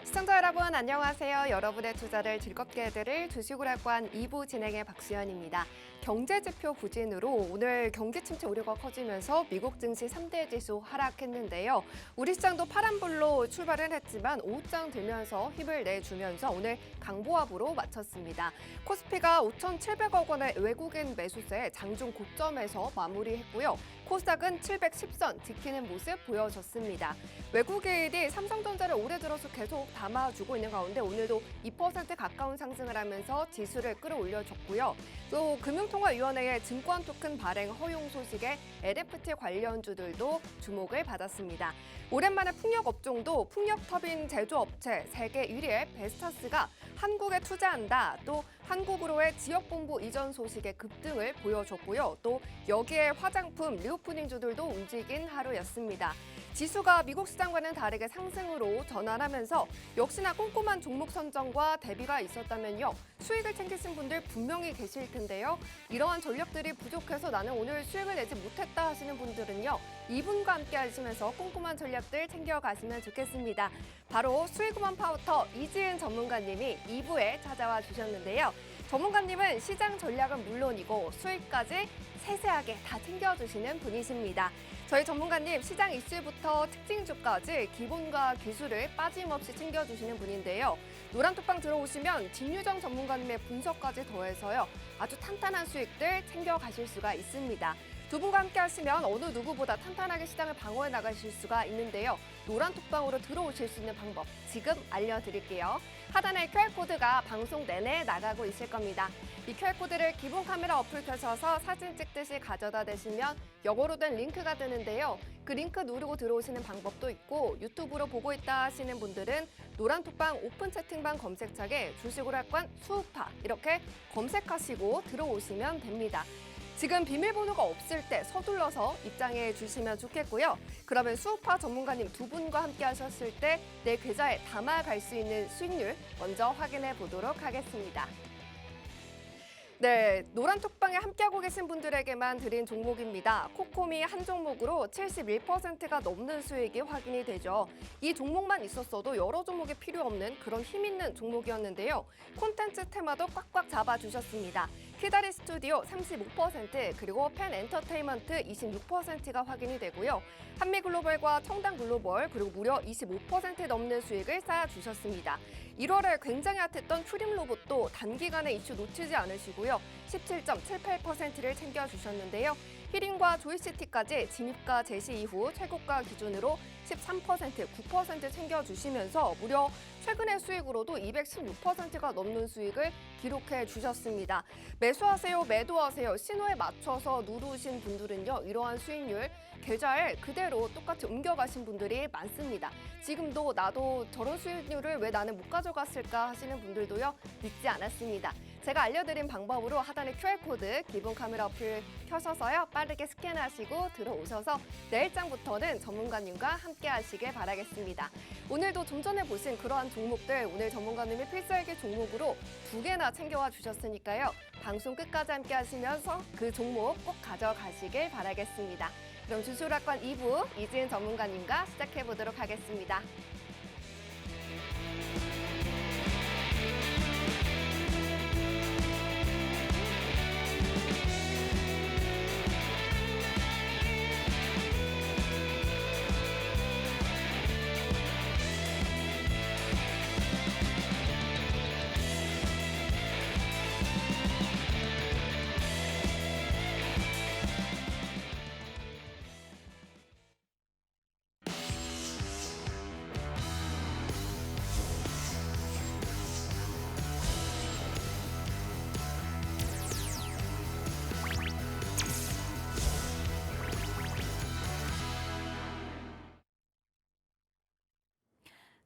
시청자 여러분 안녕하세요. 여러분의 투자를 즐겁게 해드릴 주식오락관 2부 진행의 박수연입니다. 경제지표 부진으로 오늘 경기 침체 우려가 커지면서 미국 증시 3대 지수 하락했는데요. 우리 시장도 파란불로 출발을 했지만 오후장 들면서 힘을 내주면서 오늘 강보합으로 마쳤습니다. 코스피가 5,700억 원의 외국인 매수세 장중 고점에서 마무리했고요. 코스닥은 710선 지키는 모습 보여줬습니다. 외국인이 삼성전자를 올해 들어서 계속 담아주고 있는 가운데 오늘도 2% 가까운 상승을 하면서 지수를 끌어올려줬고요. 또 금융통화위원회의 증권 토큰 발행 허용 소식에 NFT 관련주들도 주목을 받았습니다. 오랜만에 풍력 업종도 풍력 터빈 제조업체 세계 1위의 베스타스가 한국에 투자한다. 또 한국으로의 지역본부 이전 소식에 급등을 보여줬고요. 또 여기에 화장품, 리오프닝주들도 움직인 하루였습니다. 지수가 미국 시장과는 다르게 상승으로 전환하면서 역시나 꼼꼼한 종목 선정과 대비가 있었다면요. 수익을 챙기신 분들 분명히 계실 텐데요. 이러한 전략들이 부족해서 나는 오늘 수익을 내지 못했다 하시는 분들은요. 이분과 함께 하시면서 꼼꼼한 전략들 챙겨가시면 좋겠습니다. 바로 수익우먼 파우터 이지은 전문가님이 2부에 찾아와 주셨는데요. 전문가님은 시장 전략은 물론이고 수익까지 세세하게 다 챙겨주시는 분이십니다. 저희 전문가님 시장 이슈부터 특징주까지 기본과 기술을 빠짐없이 챙겨주시는 분인데요. 노란톡방 들어오시면 진유정 전문가님의 분석까지 더해서요. 아주 탄탄한 수익들 챙겨가실 수가 있습니다. 두 분과 함께 하시면 어느 누구보다 탄탄하게 시장을 방어해 나가실 수가 있는데요. 노란톡방으로 들어오실 수 있는 방법 지금 알려드릴게요. 하단에 QR코드가 방송 내내 나가고 있을 겁니다. 이 QR코드를 기본 카메라 어플 켜셔서 사진 찍듯이 가져다 대시면 영어로 된 링크가 뜨는데요. 그 링크 누르고 들어오시는 방법도 있고 유튜브로 보고 있다 하시는 분들은 노란톡방 오픈 채팅방 검색창에 주식오락관 수우파 이렇게 검색하시고 들어오시면 됩니다. 지금 비밀번호가 없을 때 서둘러서 입장해 주시면 좋겠고요. 그러면 수우파 전문가님 두 분과 함께 하셨을 때 내 계좌에 담아갈 수 있는 수익률 먼저 확인해 보도록 하겠습니다. 네, 노란톡방에 함께하고 계신 분들에게만 드린 종목입니다. 코코미 한 종목으로 71%가 넘는 수익이 확인이 되죠. 이 종목만 있었어도 여러 종목이 필요 없는 그런 힘있는 종목이었는데요. 콘텐츠 테마도 꽉꽉 잡아주셨습니다. 키다리 스튜디오 35%, 그리고 펜 엔터테인먼트 26%가 확인이 되고요. 한미글로벌과 청담글로벌, 그리고 무려 25% 넘는 수익을 쌓아주셨습니다. 1월에 굉장히 핫했던 큐림로봇도 단기간에 이슈 놓치지 않으시고요. 17.78%를 챙겨주셨는데요. 히링과 조이시티까지 진입가 제시 이후 최고가 기준으로 13%, 9% 챙겨주시면서 무려 최근의 수익으로도 216%가 넘는 수익을 기록해 주셨습니다. 매수하세요, 매도하세요, 신호에 맞춰서 누르신 분들은요. 이러한 수익률 계좌에 그대로 똑같이 옮겨가신 분들이 많습니다. 지금도 나도 저런 수익률을 왜 나는 못 가져갔을까 하시는 분들도요. 믿지 않았습니다. 제가 알려드린 방법으로 하단에 QR코드 기본 카메라 어플 켜셔서요. 빠르게 스캔하시고 들어오셔서 내일장부터는 전문가님과 함께 하시길 바라겠습니다. 오늘도 좀 전에 보신 그러한 종목들 오늘 전문가님이 필살기 종목으로 2개나 챙겨와 주셨으니까요. 방송 끝까지 함께 하시면서 그 종목 꼭 가져가시길 바라겠습니다. 그럼 주식오락관 2부 이지은 전문가님과 시작해보도록 하겠습니다.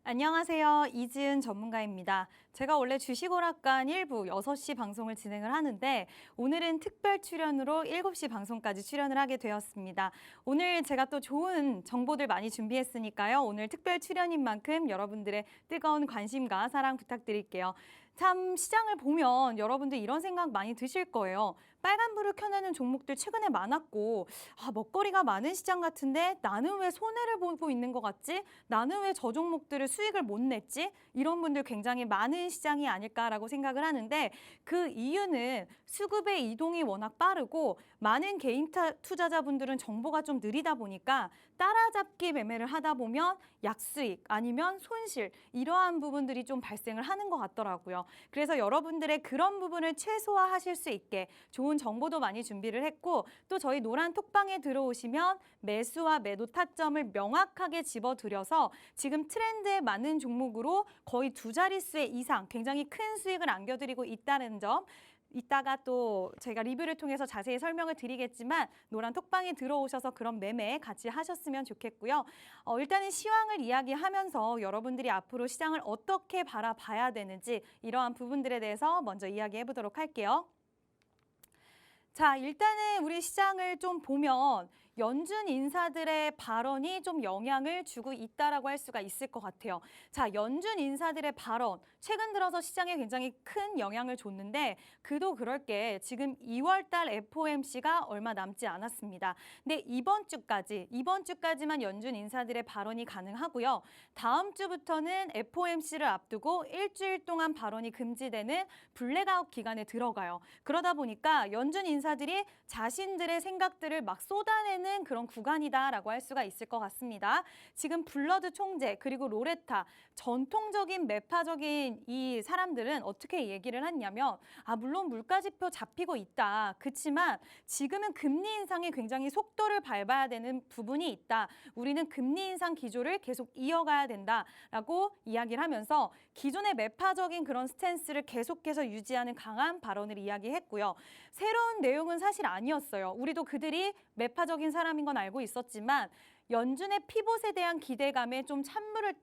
안녕하세요. 이지은 전문가입니다. 제가 원래 주식오락관 1부 6시 방송을 진행을 하는데 오늘은 특별 출연으로 7시 방송까지 출연을 하게 되었습니다. 오늘 제가 또 좋은 정보들 많이 준비했으니까요. 오늘 특별 출연인 만큼 여러분들의 뜨거운 관심과 사랑 부탁드릴게요. 참 시장을 보면 여러분들 이런 생각 많이 드실 거예요. 빨간불을 켜내는 종목들 최근에 많았고 먹거리가 많은 시장 같은데 나는 왜 손해를 보고 있는 것 같지? 나는 왜 저 종목들을 수익을 못 냈지? 이런 분들 굉장히 많은 시장이 아닐까라고 생각을 하는데 그 이유는 수급의 이동이 워낙 빠르고 많은 개인 투자자분들은 정보가 좀 느리다 보니까 따라잡기 매매를 하다 보면 약수익 아니면 손실 이러한 부분들이 좀 발생을 하는 것 같더라고요. 그래서 여러분들의 그런 부분을 최소화하실 수 있게 좋은 정보도 많이 준비를 했고 또 저희 노란 톡방에 들어오시면 매수와 매도 타점을 명확하게 집어들여서 지금 트렌드에 맞는 종목으로 거의 두 자릿수의 이상 굉장히 큰 수익을 안겨드리고 있다는 점 이따가 또 제가 리뷰를 통해서 자세히 설명을 드리겠지만 노란 톡방에 들어오셔서 그런 매매 같이 하셨으면 좋겠고요. 일단은 시황을 이야기하면서 여러분들이 앞으로 시장을 어떻게 바라봐야 되는지 이러한 부분들에 대해서 먼저 이야기해 보도록 할게요. 자, 일단은 우리 시장을 좀 보면 연준 인사들의 발언이 좀 영향을 주고 있다라고 할 수가 있을 것 같아요. 자, 연준 인사들의 발언, 최근 들어서 시장에 굉장히 큰 영향을 줬는데 그도 그럴 게 지금 2월 달 FOMC가 얼마 남지 않았습니다. 근데 이번 주까지만 연준 인사들의 발언이 가능하고요. 다음 주부터는 FOMC를 앞두고 일주일 동안 발언이 금지되는 블랙아웃 기간에 들어가요. 그러다 보니까 연준 인사들이 자신들의 생각들을 막 쏟아내는 그런 구간이다라고 할 수가 있을 것 같습니다. 지금 블러드 총재 그리고 로레타 전통적인 매파적인 이 사람들은 어떻게 얘기를 했냐면 물론 물가지표 잡히고 있다. 그렇지만 지금은 금리 인상에 굉장히 속도를 밟아야 되는 부분이 있다. 우리는 금리 인상 기조를 계속 이어가야 된다라고 이야기를 하면서 기존의 매파적인 그런 스탠스를 계속해서 유지하는 강한 발언을 이야기했고요. 새로운 내용은 사실 아니었어요. 우리도 그들이 매파적인 사람인 건 알고 있었지만 연준의 피봇에 대한 기대감에 좀 찬물을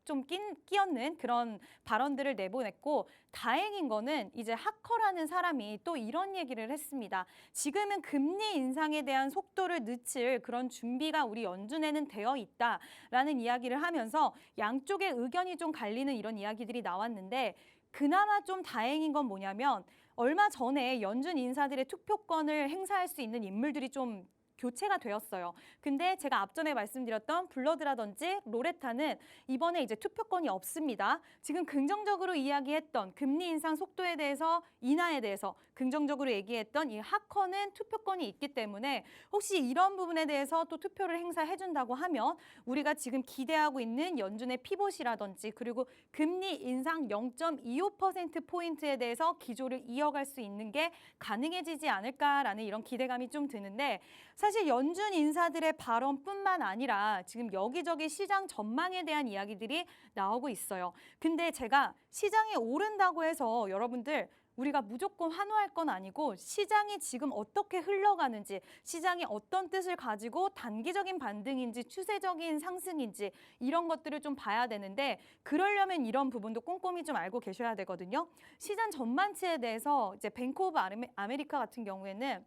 좀 끼얹는 그런 발언들을 내보냈고 다행인 거는 이제 하커라는 사람이 또 이런 얘기를 했습니다. 지금은 금리 인상에 대한 속도를 늦출 그런 준비가 우리 연준에는 되어 있다라는 이야기를 하면서 양쪽의 의견이 좀 갈리는 이런 이야기들이 나왔는데 그나마 좀 다행인 건 뭐냐면 얼마 전에 연준 인사들의 투표권을 행사할 수 있는 인물들이 좀 교체가 되었어요. 근데 제가 앞전에 말씀드렸던 블러드라든지 로레타는 이번에 이제 투표권이 없습니다. 지금 긍정적으로 이야기했던 금리 인상 속도에 대해서 인하에 대해서 긍정적으로 얘기했던 이 하커는 투표권이 있기 때문에 혹시 이런 부분에 대해서 또 투표를 행사해 준다고 하면 우리가 지금 기대하고 있는 연준의 피봇이라든지 그리고 금리 인상 0.25%포인트에 대해서 기조를 이어갈 수 있는 게 가능해지지 않을까라는 이런 기대감이 좀 드는데 사실 연준 인사들의 발언뿐만 아니라 지금 여기저기 시장 전망에 대한 이야기들이 나오고 있어요. 근데 제가 시장이 오른다고 해서 여러분들 우리가 무조건 환호할 건 아니고 시장이 지금 어떻게 흘러가는지 시장이 어떤 뜻을 가지고 단기적인 반등인지 추세적인 상승인지 이런 것들을 좀 봐야 되는데 그러려면 이런 부분도 꼼꼼히 좀 알고 계셔야 되거든요. 시장 전망치에 대해서 이제 뱅크 오브 아메리카 같은 경우에는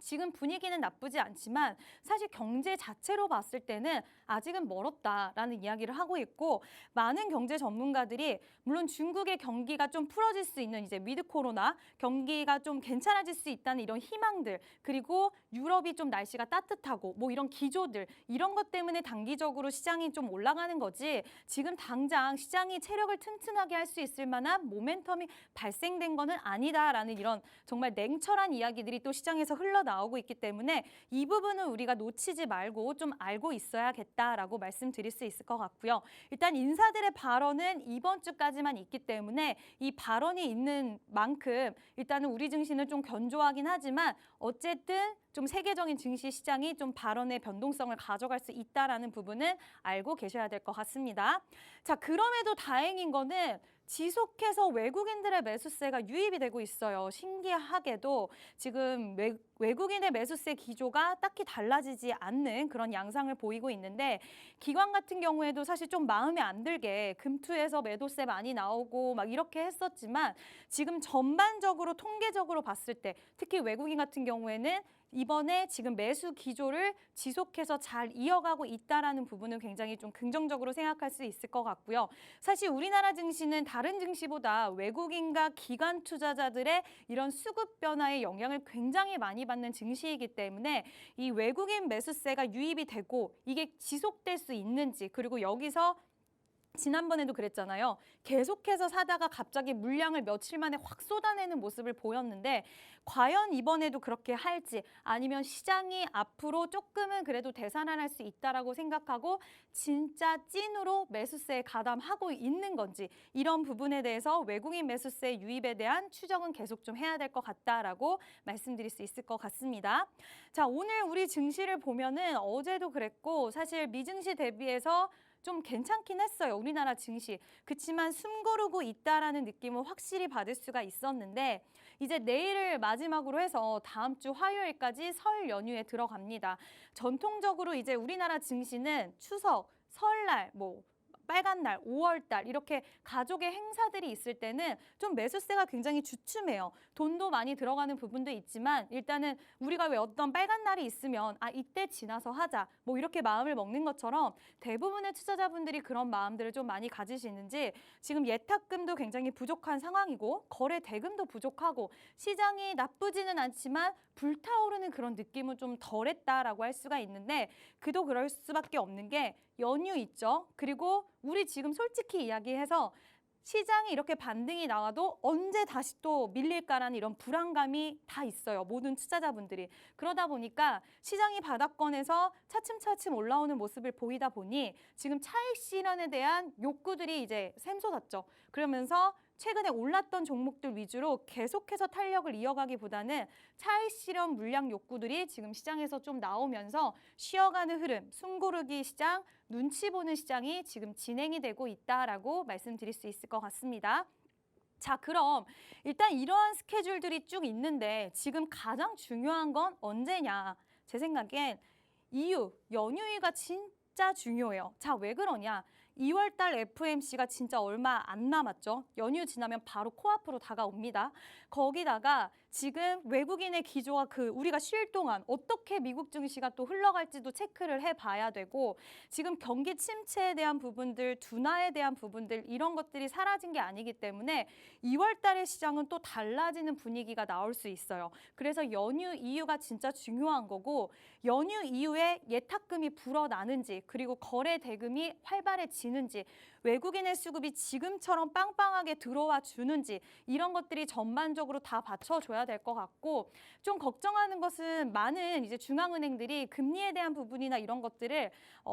지금 분위기는 나쁘지 않지만 사실 경제 자체로 봤을 때는 아직은 멀었다라는 이야기를 하고 있고 많은 경제 전문가들이 물론 중국의 경기가 좀 풀어질 수 있는 이제 위드 코로나 경기가 좀 괜찮아질 수 있다는 이런 희망들 그리고 유럽이 좀 날씨가 따뜻하고 뭐 이런 기조들 이런 것 때문에 단기적으로 시장이 좀 올라가는 거지 지금 당장 시장이 체력을 튼튼하게 할 수 있을 만한 모멘텀이 발생된 거는 아니다라는 이런 정말 냉철한 이야기들이 또 시장에서 흘러나오고 있기 때문에 이 부분은 우리가 놓치지 말고 좀 알고 있어야겠다라고 말씀드릴 수 있을 것 같고요. 일단 인사들의 발언은 이번 주까지만 있기 때문에 이 발언이 있는 만큼 일단은 우리 증시는 좀 견조하긴 하지만 어쨌든 좀 세계적인 증시 시장이 좀 발언의 변동성을 가져갈 수 있다라는 부분은 알고 계셔야 될 것 같습니다. 자, 그럼에도 다행인 거는 지속해서 외국인들의 매수세가 유입이 되고 있어요. 신기하게도 지금 외국인의 매수세 기조가 딱히 달라지지 않는 그런 양상을 보이고 있는데 기관 같은 경우에도 사실 좀 마음에 안 들게 금투에서 매도세 많이 나오고 막 이렇게 했었지만 지금 전반적으로 통계적으로 봤을 때 특히 외국인 같은 경우에는 이번에 지금 매수 기조를 지속해서 잘 이어가고 있다라는 부분은 굉장히 좀 긍정적으로 생각할 수 있을 것 같고요. 사실 우리나라 증시는 다른 증시보다 외국인과 기관 투자자들의 이런 수급 변화의 영향을 굉장히 많이 받는 증시이기 때문에 이 외국인 매수세가 유입이 되고 이게 지속될 수 있는지, 그리고 여기서 지난번에도 그랬잖아요. 계속해서 사다가 갑자기 물량을 며칠 만에 확 쏟아내는 모습을 보였는데 과연 이번에도 그렇게 할지, 아니면 시장이 앞으로 조금은 그래도 되살아날 수 있다라고 생각하고 진짜 찐으로 매수세에 가담하고 있는 건지, 이런 부분에 대해서 외국인 매수세 유입에 대한 추정은 계속 좀 해야 될 것 같다라고 말씀드릴 수 있을 것 같습니다. 자, 오늘 우리 증시를 보면은 어제도 그랬고 사실 미증시 대비해서 좀 괜찮긴 했어요. 우리나라 증시. 그렇지만 숨고르고 있다라는 느낌을 확실히 받을 수가 있었는데 이제 내일을 마지막으로 해서 다음 주 화요일까지 설 연휴에 들어갑니다. 전통적으로 이제 우리나라 증시는 추석, 설날, 빨간 날, 5월 달 이렇게 가족의 행사들이 있을 때는 좀 매수세가 굉장히 주춤해요. 돈도 많이 들어가는 부분도 있지만 일단은 우리가 왜 어떤 빨간 날이 있으면 이때 지나서 하자 이렇게 마음을 먹는 것처럼 대부분의 투자자분들이 그런 마음들을 좀 많이 가지시는지 지금 예탁금도 굉장히 부족한 상황이고 거래 대금도 부족하고 시장이 나쁘지는 않지만 불타오르는 그런 느낌은 좀 덜했다라고 할 수가 있는데 그도 그럴 수밖에 없는 게 연휴 있죠. 그리고 우리 지금 솔직히 이야기해서 시장이 이렇게 반등이 나와도 언제 다시 또 밀릴까라는 이런 불안감이 다 있어요. 모든 투자자분들이. 그러다 보니까 시장이 바닥권에서 차츰차츰 올라오는 모습을 보이다 보니 지금 차익 실현에 대한 욕구들이 이제 샘솟았죠. 그러면서 최근에 올랐던 종목들 위주로 계속해서 탄력을 이어가기보다는 차익 실현 물량 욕구들이 지금 시장에서 좀 나오면서 쉬어가는 흐름, 숨고르기 시장, 눈치 보는 시장이 지금 진행이 되고 있다라고 말씀드릴 수 있을 것 같습니다. 자, 그럼 일단 이러한 스케줄들이 쭉 있는데 지금 가장 중요한 건 언제냐? 제 생각엔 연휴가 진짜 중요해요. 자, 왜 그러냐? 2월 달 FOMC가 진짜 얼마 안 남았죠. 연휴 지나면 바로 코앞으로 다가옵니다. 거기다가 지금 외국인의 기조가 우리가 쉴 동안 어떻게 미국 증시가 또 흘러갈지도 체크를 해봐야 되고 지금 경기 침체에 대한 부분들, 둔화에 대한 부분들 이런 것들이 사라진 게 아니기 때문에 2월 달의 시장은 또 달라지는 분위기가 나올 수 있어요. 그래서 연휴 이후가 진짜 중요한 거고 연휴 이후에 예탁금이 불어나는지 그리고 거래 대금이 활발해지는지 외국인의 수급이 지금처럼 빵빵하게 들어와 주는지 이런 것들이 전반적으로 다 받쳐줘야 될 것 같고 좀 걱정하는 것은 많은 이제 중앙은행들이 금리에 대한 부분이나 이런 것들을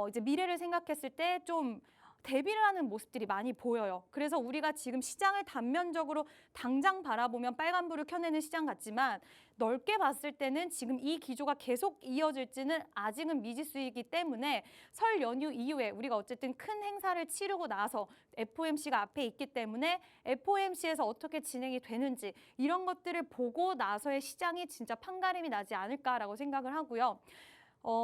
이제 미래를 생각했을 때 좀 대비를 하는 모습들이 많이 보여요. 그래서 우리가 지금 시장을 단면적으로 당장 바라보면 빨간불을 켜내는 시장 같지만 넓게 봤을 때는 지금 이 기조가 계속 이어질지는 아직은 미지수이기 때문에 설 연휴 이후에 우리가 어쨌든 큰 행사를 치르고 나서 FOMC가 앞에 있기 때문에 FOMC에서 어떻게 진행이 되는지 이런 것들을 보고 나서의 시장이 진짜 판가름이 나지 않을까라고 생각을 하고요.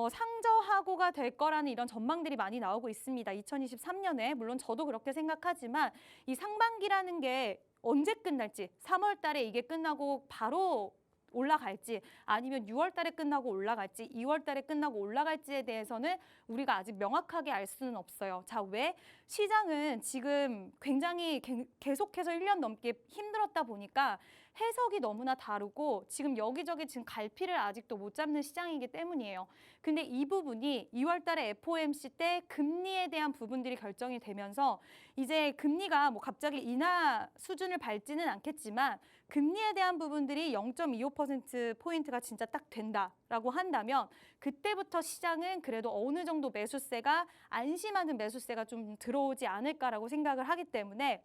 상저하고가 될 거라는 이런 전망들이 많이 나오고 있습니다. 2023년에 물론 저도 그렇게 생각하지만 이 상반기라는 게 언제 끝날지 3월 달에 이게 끝나고 바로 올라갈지 아니면 6월 달에 끝나고 올라갈지 2월 달에 끝나고 올라갈지에 대해서는 우리가 아직 명확하게 알 수는 없어요. 자, 왜? 시장은 지금 굉장히 계속해서 1년 넘게 힘들었다 보니까 해석이 너무나 다르고 지금 여기저기 지금 갈피를 아직도 못 잡는 시장이기 때문이에요. 근데 이 부분이 2월 달에 FOMC 때 금리에 대한 부분들이 결정이 되면서 이제 금리가 갑자기 인하 수준을 밟지는 않겠지만 금리에 대한 부분들이 0.25%포인트가 진짜 딱 된다라고 한다면 그때부터 시장은 그래도 어느 정도 매수세가 안심하는 매수세가 좀 들어오지 않을까라고 생각을 하기 때문에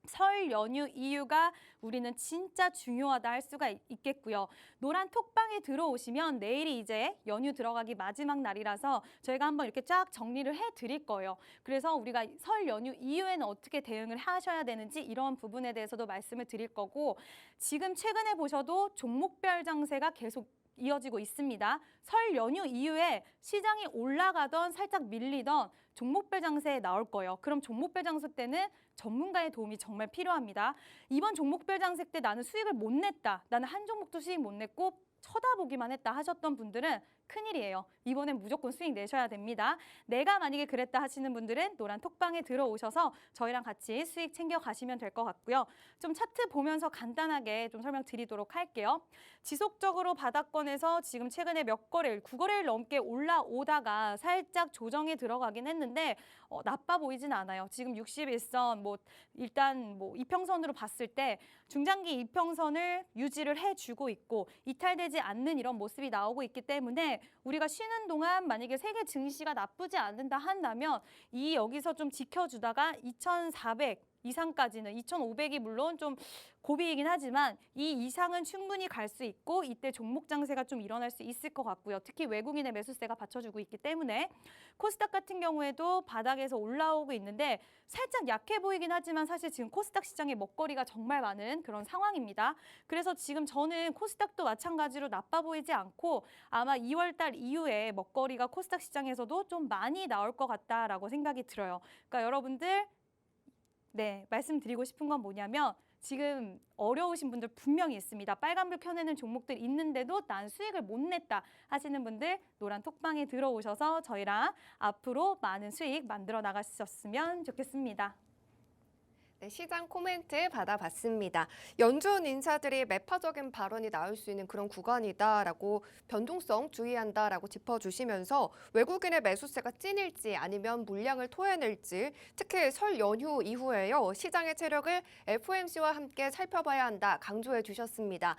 설 연휴 이후가 우리는 진짜 중요하다 할 수가 있겠고요. 노란 톡방에 들어오시면 내일이 이제 연휴 들어가기 마지막 날이라서 저희가 한번 이렇게 쫙 정리를 해드릴 거예요. 그래서 우리가 설 연휴 이후에는 어떻게 대응을 하셔야 되는지 이런 부분에 대해서도 말씀을 드릴 거고 지금 최근에 보셔도 종목별 장세가 계속 이어지고 있습니다. 설 연휴 이후에 시장이 올라가던 살짝 밀리던 종목별 장세에 나올 거예요. 그럼 종목별 장세 때는 전문가의 도움이 정말 필요합니다. 이번 종목별 장세 때 나는 수익을 못 냈다. 나는 한 종목도 수익 못 냈고 쳐다보기만 했다 하셨던 분들은 큰일이에요. 이번엔 무조건 수익 내셔야 됩니다. 내가 만약에 그랬다 하시는 분들은 노란 톡방에 들어오셔서 저희랑 같이 수익 챙겨 가시면 될 것 같고요. 좀 차트 보면서 간단하게 좀 설명드리도록 할게요. 지속적으로 바닥권에서 지금 최근에 몇 거래일, 9거래일 넘게 올라오다가 살짝 조정에 들어가긴 했는데 나빠 보이진 않아요. 지금 61선, 일단 이평선으로 봤을 때 중장기 이평선을 유지를 해주고 있고 이탈되지 않는 이런 모습이 나오고 있기 때문에 우리가 쉬는 동안 만약에 세계 증시가 나쁘지 않는다 한다면 이 여기서 좀 지켜주다가 2,400 이상까지는 2,500이 물론 좀 고비이긴 하지만 이 이상은 충분히 갈 수 있고 이때 종목 장세가 좀 일어날 수 있을 것 같고요. 특히 외국인의 매수세가 받쳐주고 있기 때문에 코스닥 같은 경우에도 바닥에서 올라오고 있는데 살짝 약해 보이긴 하지만 사실 지금 코스닥 시장에 먹거리가 정말 많은 그런 상황입니다. 그래서 지금 저는 코스닥도 마찬가지로 나빠 보이지 않고 아마 2월 달 이후에 먹거리가 코스닥 시장에서도 좀 많이 나올 것 같다라고 생각이 들어요. 그러니까 여러분들 말씀드리고 싶은 건 뭐냐면 지금 어려우신 분들 분명히 있습니다. 빨간불 켜내는 종목들 있는데도 난 수익을 못 냈다 하시는 분들 노란 톡방에 들어오셔서 저희랑 앞으로 많은 수익 만들어 나가셨으면 좋겠습니다. 네, 시장 코멘트 받아봤습니다. 연준 인사들이 매파적인 발언이 나올 수 있는 그런 구간이다라고 변동성 주의한다라고 짚어주시면서 외국인의 매수세가 찐일지 아니면 물량을 토해낼지 특히 설 연휴 이후에요. 시장의 체력을 FOMC와 함께 살펴봐야 한다 강조해 주셨습니다.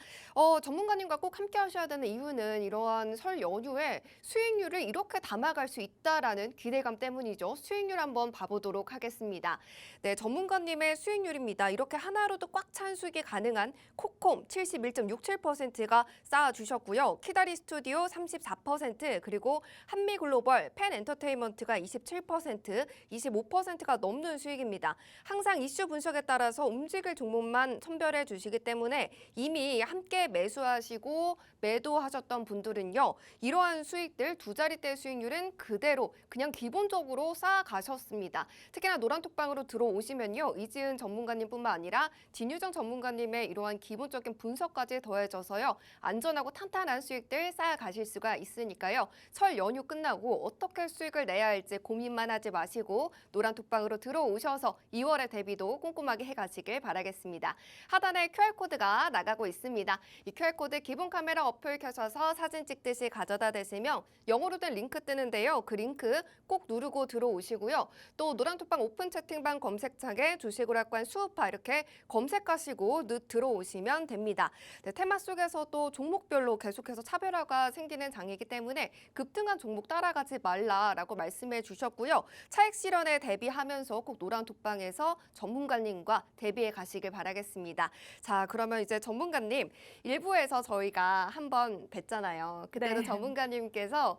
전문가님과 꼭 함께 하셔야 되는 이유는 이러한 설 연휴에 수익률을 이렇게 담아갈 수 있다라는 기대감 때문이죠. 수익률 한번 봐보도록 하겠습니다. 네, 전문가님의 수익률입니다. 이렇게 하나로도 꽉 찬 수익이 가능한 코콤 71.67%가 쌓아주셨고요. 키다리 스튜디오 34%, 그리고 한미글로벌, 펜엔터테인먼트가 27%, 25%가 넘는 수익입니다. 항상 이슈 분석에 따라서 움직일 종목만 선별해 주시기 때문에 이미 함께 매수하시고 매도하셨던 분들은요. 이러한 수익들 두 자릿대 수익률은 그대로 그냥 기본적으로 쌓아가셨습니다. 특히나 노란톡방으로 들어오시면요. 이지은 전문가님뿐만 아니라 진유정 전문가님의 이러한 기본적인 분석까지 더해져서요. 안전하고 탄탄한 수익들 쌓아가실 수가 있으니까요. 설 연휴 끝나고 어떻게 수익을 내야 할지 고민만 하지 마시고 노란톡방으로 들어오셔서 2월의 대비도 꼼꼼하게 해가시길 바라겠습니다. 하단에 QR코드가 나가고 있습니다. 이 QR코드 기본 카메라 어플 켜셔서 사진 찍듯이 가져다 대시면 영어로 된 링크 뜨는데요. 그 링크 꼭 누르고 들어오시고요. 또 노란톡방 오픈 채팅방 검색창에 주식오락관 수우파 이렇게 검색하시고 들어오시면 됩니다. 네, 테마 속에서도 종목별로 계속해서 차별화가 생기는 장이기 때문에 급등한 종목 따라가지 말라라고 말씀해 주셨고요. 차익 실현에 대비하면서 꼭 노란톡방에서 전문가님과 대비해 가시길 바라겠습니다. 자, 그러면 이제 전문가님 일부에서 저희가 한번 뵀잖아요. 그때도 네. 전문가님께서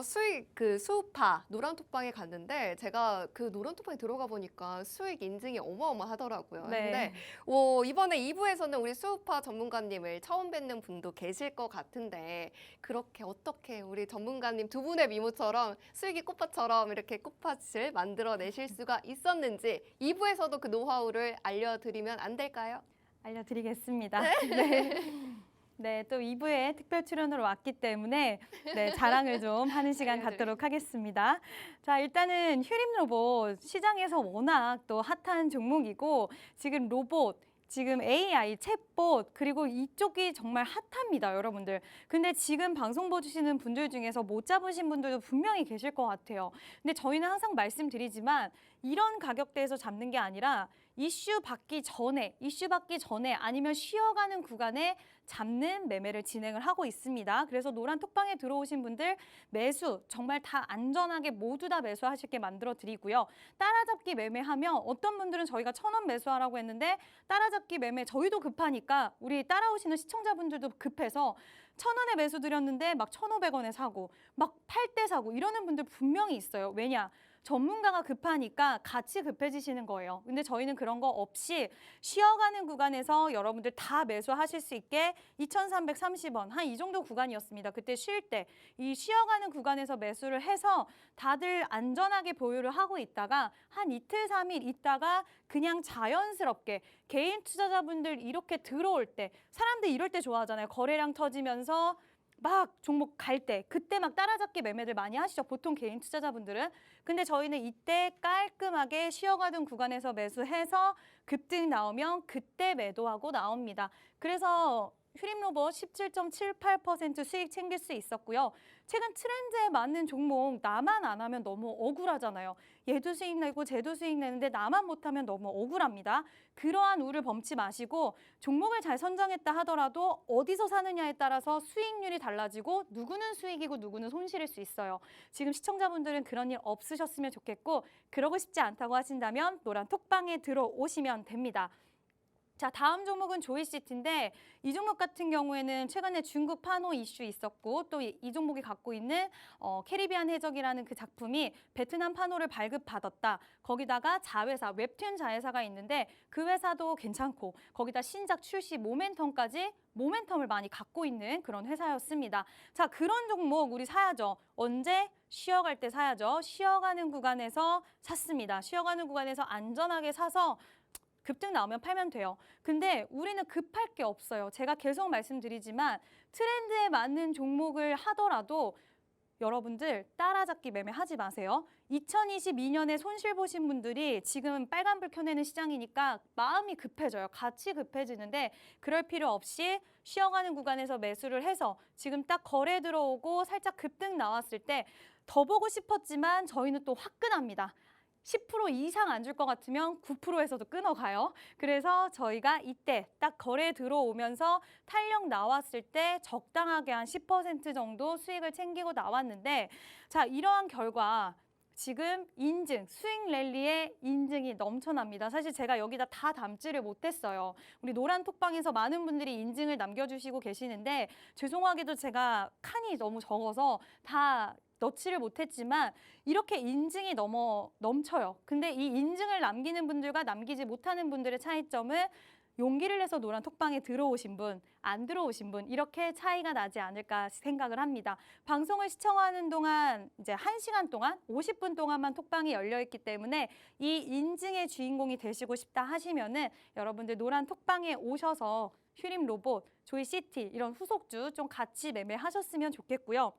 수익 수우파 노란톡방에 갔는데 제가 그 노란톡방에 들어가 보니까 수익 인증이 어마어마하더라고요. 네. 근데 이번에 2부에서는 우리 수우파 전문가님을 처음 뵙는 분도 계실 것 같은데 그렇게 어떻게 우리 전문가님 두 분의 미모처럼 수익이 꽃밭처럼 이렇게 꽃밭을 만들어내실 수가 있었는지 2부에서도 그 노하우를 알려드리면 안 될까요? 알려드리겠습니다. 네, 또 2부에 특별 출연으로 왔기 때문에 자랑을 좀 하는 시간 갖도록 하겠습니다. 자, 일단은 휴림 로봇 시장에서 워낙 또 핫한 종목이고 지금 로봇, 지금 AI, 챗봇 그리고 이쪽이 정말 핫합니다, 여러분들. 근데 지금 방송 보시는 분들 중에서 못 잡으신 분들도 분명히 계실 것 같아요. 근데 저희는 항상 말씀드리지만 이런 가격대에서 잡는 게 아니라 이슈 받기 전에 아니면 쉬어가는 구간에 잡는 매매를 진행을 하고 있습니다. 그래서 노란 톡방에 들어오신 분들 매수 정말 다 안전하게 모두 다 매수하실게 만들어 드리고요. 따라잡기 매매하면 어떤 분들은 저희가 1,000원 매수하라고 했는데 따라잡기 매매 저희도 급하니까 우리 따라오시는 시청자분들도 급해서 1,000원에 매수 드렸는데 막 1,500원에 사고 막 팔 때 사고 이러는 분들 분명히 있어요. 왜냐? 전문가가 급하니까 같이 급해지시는 거예요. 근데 저희는 그런 거 없이 쉬어가는 구간에서 여러분들 다 매수하실 수 있게 2,330원, 한 이 정도 구간이었습니다. 그때 쉴 때 이 쉬어가는 구간에서 매수를 해서 다들 안전하게 보유를 하고 있다가 한 이틀, 3일 있다가 그냥 자연스럽게 개인 투자자분들 이렇게 들어올 때 사람들 이럴 때 좋아하잖아요. 거래량 터지면서 막 종목 갈 때 그때 막 따라잡기 매매들 많이 하시죠. 보통 개인 투자자분들은. 근데 저희는 이때 깔끔하게 쉬어가던 구간에서 매수해서 급등 나오면 그때 매도하고 나옵니다. 그래서 휴림로봇 17.78% 수익 챙길 수 있었고요. 최근 트렌드에 맞는 종목 나만 안 하면 너무 억울하잖아요. 얘도 수익 내고 쟤도 수익 내는데 나만 못하면 너무 억울합니다. 그러한 우를 범치 마시고 종목을 잘 선정했다 하더라도 어디서 사느냐에 따라서 수익률이 달라지고 누구는 수익이고 누구는 손실일 수 있어요. 지금 시청자분들은 그런 일 없으셨으면 좋겠고 그러고 싶지 않다고 하신다면 노란 톡방에 들어오시면 됩니다. 자, 다음 종목은 조이시티인데 이 종목 같은 경우에는 최근에 중국 판호 이슈 있었고 또 이 종목이 갖고 있는 캐리비안 해적이라는 그 작품이 베트남 판호를 발급받았다. 거기다가 자회사, 웹툰 자회사가 있는데 그 회사도 괜찮고 거기다 신작 출시 모멘텀까지 모멘텀을 많이 갖고 있는 그런 회사였습니다. 자, 그런 종목 우리 사야죠. 언제? 쉬어갈 때 사야죠. 쉬어가는 구간에서 샀습니다. 쉬어가는 구간에서 안전하게 사서 급등 나오면 팔면 돼요. 근데 우리는 급할 게 없어요. 제가 계속 말씀드리지만 트렌드에 맞는 종목을 하더라도 여러분들 따라잡기 매매하지 마세요. 2022년에 손실 보신 분들이 지금 빨간불 켜내는 시장이니까 마음이 급해져요. 같이 급해지는데 그럴 필요 없이 쉬어가는 구간에서 매수를 해서 지금 딱 거래 들어오고 살짝 급등 나왔을 때 더 보고 싶었지만 저희는 또 화끈합니다. 10% 이상 안 줄 것 같으면 9%에서도 끊어가요. 그래서 저희가 이때 딱 거래 들어오면서 탄력 나왔을 때 적당하게 한 10% 정도 수익을 챙기고 나왔는데 자, 이러한 결과 지금 인증, 수익 랠리의 인증이 넘쳐납니다. 사실 제가 여기다 다 담지를 못했어요. 우리 노란 톡방에서 많은 분들이 인증을 남겨주시고 계시는데 죄송하게도 제가 칸이 너무 적어서 다 넣지를 못했지만 이렇게 인증이 넘쳐요. 근데 이 인증을 남기는 분들과 남기지 못하는 분들의 차이점은 용기를 내서 노란 톡방에 들어오신 분, 안 들어오신 분 이렇게 차이가 나지 않을까 생각을 합니다. 방송을 시청하는 동안 이제 1시간 동안 50분 동안만 톡방이 열려 있기 때문에 이 인증의 주인공이 되시고 싶다 하시면은 여러분들 노란 톡방에 오셔서 휴림 로봇, 조이시티 이런 후속주 좀 같이 매매하셨으면 좋겠고요.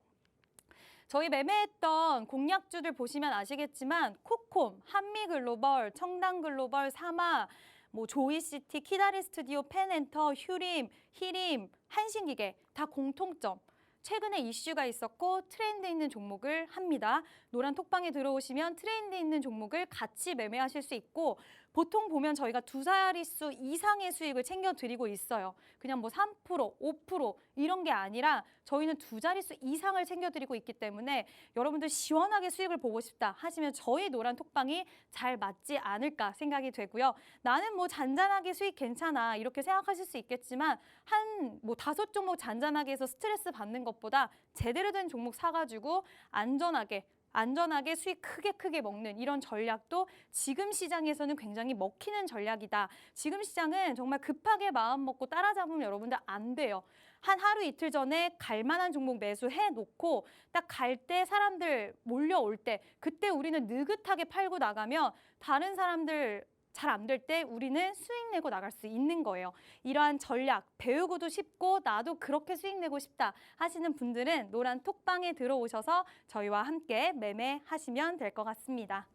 저희 매매했던 공략주들 보시면 아시겠지만 코콤, 한미글로벌, 청담글로벌, 사마, 뭐 조이시티, 키다리 스튜디오, 펜엔터, 휴림, 히림, 한신기계 다 공통점. 최근에 이슈가 있었고 트렌드 있는 종목을 합니다. 노란 톡방에 들어오시면 트렌드 있는 종목을 같이 매매하실 수 있고 보통 보면 저희가 두 자릿수 이상의 수익을 챙겨드리고 있어요. 그냥 뭐 3%, 5% 이런 게 아니라 저희는 두 자릿수 이상을 챙겨드리고 있기 때문에 여러분들 시원하게 수익을 보고 싶다 하시면 저희 노란 톡방이 잘 맞지 않을까 생각이 되고요. 나는 뭐 잔잔하게 수익 괜찮아 이렇게 생각하실 수 있겠지만 한 뭐 5종목 잔잔하게 해서 스트레스 받는 것보다 제대로 된 종목 사가지고 안전하게 수익 크게 먹는 이런 전략도 지금 시장에서는 굉장히 먹히는 전략이다. 지금 시장은 정말 급하게 마음 먹고 따라잡으면 여러분들 안 돼요. 한 하루 이틀 전에 갈 만한 종목 매수해 놓고 딱 갈 때 사람들 몰려올 때 그때 우리는 느긋하게 팔고 나가면 다른 사람들 잘 안 될 때 우리는 수익 내고 나갈 수 있는 거예요. 이러한 전략 배우고도 싶고 나도 그렇게 수익 내고 싶다 하시는 분들은 노란 톡방에 들어오셔서 저희와 함께 매매하시면 될 것 같습니다.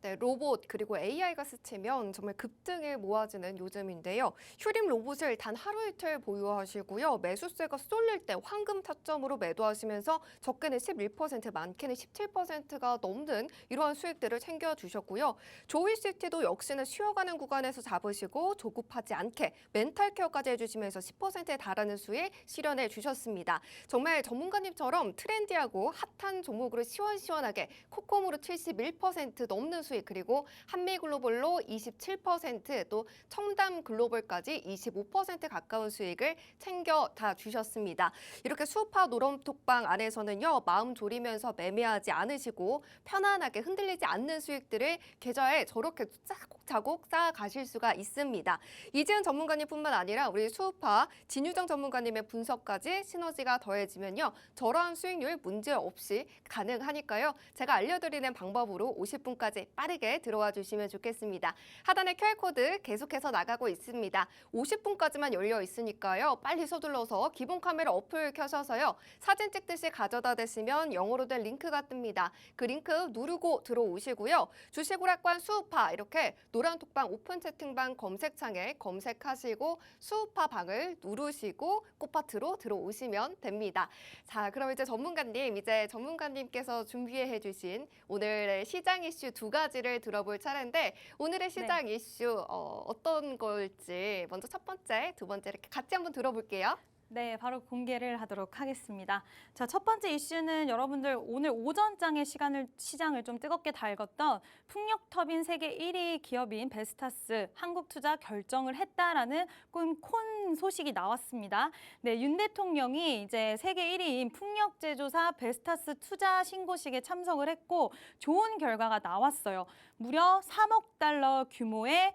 네, 로봇 그리고 AI가 스치면 정말 급등에 모아지는 요즘인데요. 휴림 로봇을 단 하루 이틀 보유하시고요. 매수세가 쏠릴 때 황금 타점으로 매도하시면서 적게는 11%, 많게는 17%가 넘는 이러한 수익들을 챙겨주셨고요. 조이시티도 역시나 쉬어가는 구간에서 잡으시고 조급하지 않게 멘탈 케어까지 해주시면서 10%에 달하는 수익 실현해 주셨습니다. 정말 전문가님처럼 트렌디하고 핫한 종목으로 시원시원하게 코콤으로 71% 넘는 수익 수익, 그리고 한미글로벌로 27%, 또 첨단글로벌까지 25% 가까운 수익을 챙겨 다 주셨습니다. 이렇게 수우파 노름톡방 안에서는요, 마음 졸이면서 매매하지 않으시고 편안하게 흔들리지 않는 수익들을 계좌에 저렇게 차곡차곡 쌓아가실 수가 있습니다. 이지은 전문가님뿐만 아니라 우리 수우파 진유정 전문가님의 분석까지 시너지가 더해지면요, 저러한 수익률 문제없이 가능하니까요. 제가 알려드리는 방법으로 50분까지 빠르게 들어와 주시면 좋겠습니다. 하단에 QR코드 계속해서 나가고 있습니다. 50분까지만 열려 있으니까요. 빨리 서둘러서 기본 카메라 어플 켜셔서요. 사진 찍듯이 가져다 대시면 영어로 된 링크가 뜹니다. 그 링크 누르고 들어오시고요. 주식오락관 수우파 이렇게 노란 톡방 오픈 채팅방 검색창에 검색하시고 수우파 방을 누르시고 꽃밭으로 들어오시면 됩니다. 자, 그럼 이제 전문가님께서 준비해 주신 오늘의 시장 이슈 두 가지를 들어볼 차례인데 오늘의 시장 이슈 어떤 걸지 먼저 첫 번째, 두 번째 이렇게 같이 한번 들어볼게요. 네, 바로 공개를 하도록 하겠습니다. 자, 첫 번째 이슈는 여러분들 오늘 오전장의 시장을 좀 뜨겁게 달궜던 풍력터빈 세계 1위 기업인 베스타스 한국투자 결정을 했다라는 콘 소식이 나왔습니다. 네, 윤 대통령이 이제 세계 1위인 풍력제조사 베스타스 투자 신고식에 참석을 했고 좋은 결과가 나왔어요. 무려 3억 달러 규모의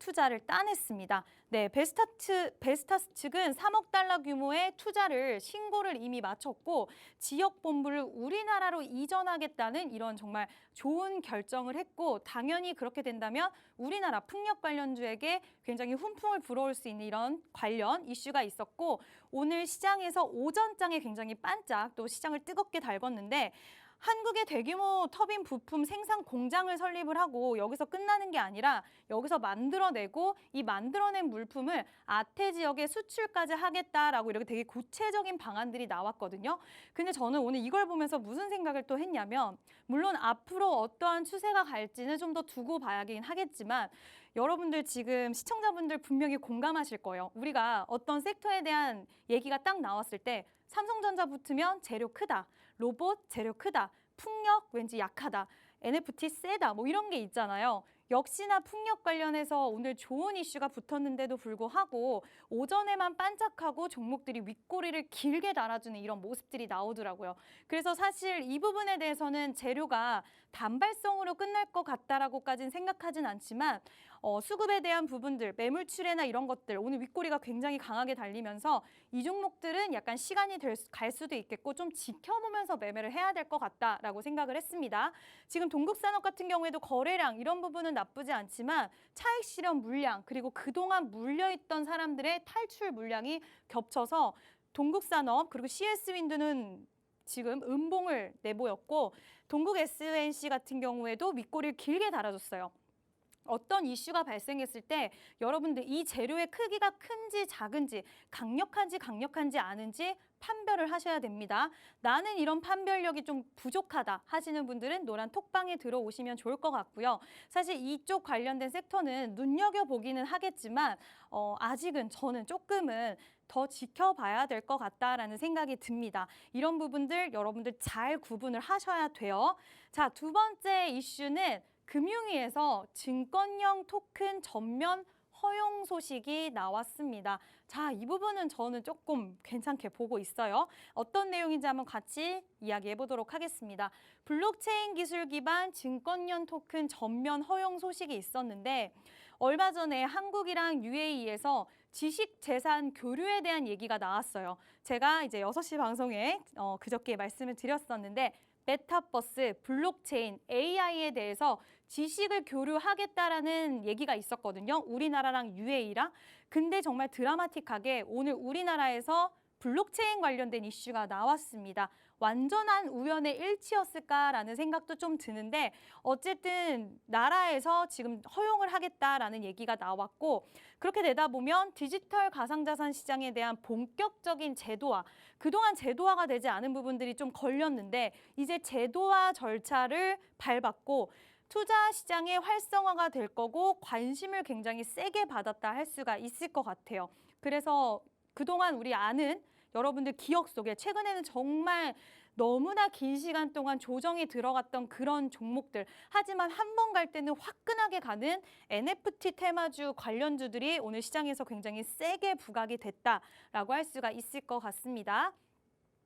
투자를 따냈습니다. 네, 베스타스 측은 3억 달러 규모의 투자를 신고를 이미 마쳤고 지역 본부를 우리나라로 이전하겠다는 이런 정말 좋은 결정을 했고 당연히 그렇게 된다면 우리나라 풍력 관련주에게 굉장히 훈풍을 불어올 수 있는 이런 관련 이슈가 있었고 오늘 시장에서 오전장에 굉장히 반짝 또 시장을 뜨겁게 달궜는데 한국의 대규모 터빈 부품 생산 공장을 설립을 하고 여기서 끝나는 게 아니라 여기서 만들어내고 이 만들어낸 물품을 아태 지역에 수출까지 하겠다라고 이렇게 되게 구체적인 방안들이 나왔거든요. 근데 저는 오늘 이걸 보면서 무슨 생각을 또 했냐면 물론 앞으로 어떠한 추세가 갈지는 좀 더 두고 봐야긴 하겠지만 여러분들 지금 시청자분들 분명히 공감하실 거예요. 우리가 어떤 섹터에 대한 얘기가 딱 나왔을 때 삼성전자 붙으면 재료 크다, 로봇 재료 크다, 풍력 왠지 약하다, NFT 세다 뭐 이런 게 있잖아요. 역시나 풍력 관련해서 오늘 좋은 이슈가 붙었는데도 불구하고 오전에만 반짝하고 종목들이 윗꼬리를 길게 달아주는 이런 모습들이 나오더라고요. 그래서 사실 이 부분에 대해서는 재료가 단발성으로 끝날 것 같다라고까지는 생각하진 않지만 수급에 대한 부분들, 매물출회나 이런 것들 오늘 윗꼬리가 굉장히 강하게 달리면서 이 종목들은 약간 시간이 갈 수도 있겠고 좀 지켜보면서 매매를 해야 될 것 같다라고 생각을 했습니다. 지금 동국산업 같은 경우에도 거래량 이런 부분은 나쁘지 않지만 차익 실현 물량 그리고 그동안 물려있던 사람들의 탈출 물량이 겹쳐서 동국산업 그리고 CS윈드는 지금 음봉을 내보였고 동국 SNC 같은 경우에도 윗꼬리를 길게 달아줬어요. 어떤 이슈가 발생했을 때 여러분들 이 재료의 크기가 큰지 작은지 강력한지 않은지 판별을 하셔야 됩니다. 나는 이런 판별력이 좀 부족하다 하시는 분들은 노란 톡방에 들어오시면 좋을 것 같고요. 사실 이쪽 관련된 섹터는 눈여겨보기는 하겠지만 아직은 저는 조금은 더 지켜봐야 될 것 같다라는 생각이 듭니다. 이런 부분들 여러분들 잘 구분을 하셔야 돼요. 자, 두 번째 이슈는 금융위에서 증권형 토큰 전면 허용 소식이 나왔습니다. 자, 이 부분은 저는 조금 괜찮게 보고 있어요. 어떤 내용인지 한번 같이 이야기해 보도록 하겠습니다. 블록체인 기술 기반 증권형 토큰 전면 허용 소식이 있었는데 얼마 전에 한국이랑 UAE에서 지식재산 교류에 대한 얘기가 나왔어요. 제가 이제 6시 방송에 그저께 말씀을 드렸었는데 메타버스, 블록체인, AI에 대해서 지식을 교류하겠다라는 얘기가 있었거든요. 우리나라랑 UAE랑. 근데 정말 드라마틱하게 오늘 우리나라에서 블록체인 관련된 이슈가 나왔습니다. 완전한 우연의 일치였을까라는 생각도 좀 드는데 어쨌든 나라에서 지금 허용을 하겠다라는 얘기가 나왔고 그렇게 되다 보면 디지털 가상자산 시장에 대한 본격적인 제도화, 그동안 제도화가 되지 않은 부분들이 좀 걸렸는데 이제 제도화 절차를 밟았고 투자 시장의 활성화가 될 거고 관심을 굉장히 세게 받았다 할 수가 있을 것 같아요. 그래서 그동안 우리 아는 여러분들 기억 속에 최근에는 정말 너무나 긴 시간 동안 조정이 들어갔던 그런 종목들. 하지만 한 번 갈 때는 화끈하게 가는 NFT 테마주 관련주들이 오늘 시장에서 굉장히 세게 부각이 됐다라고 할 수가 있을 것 같습니다.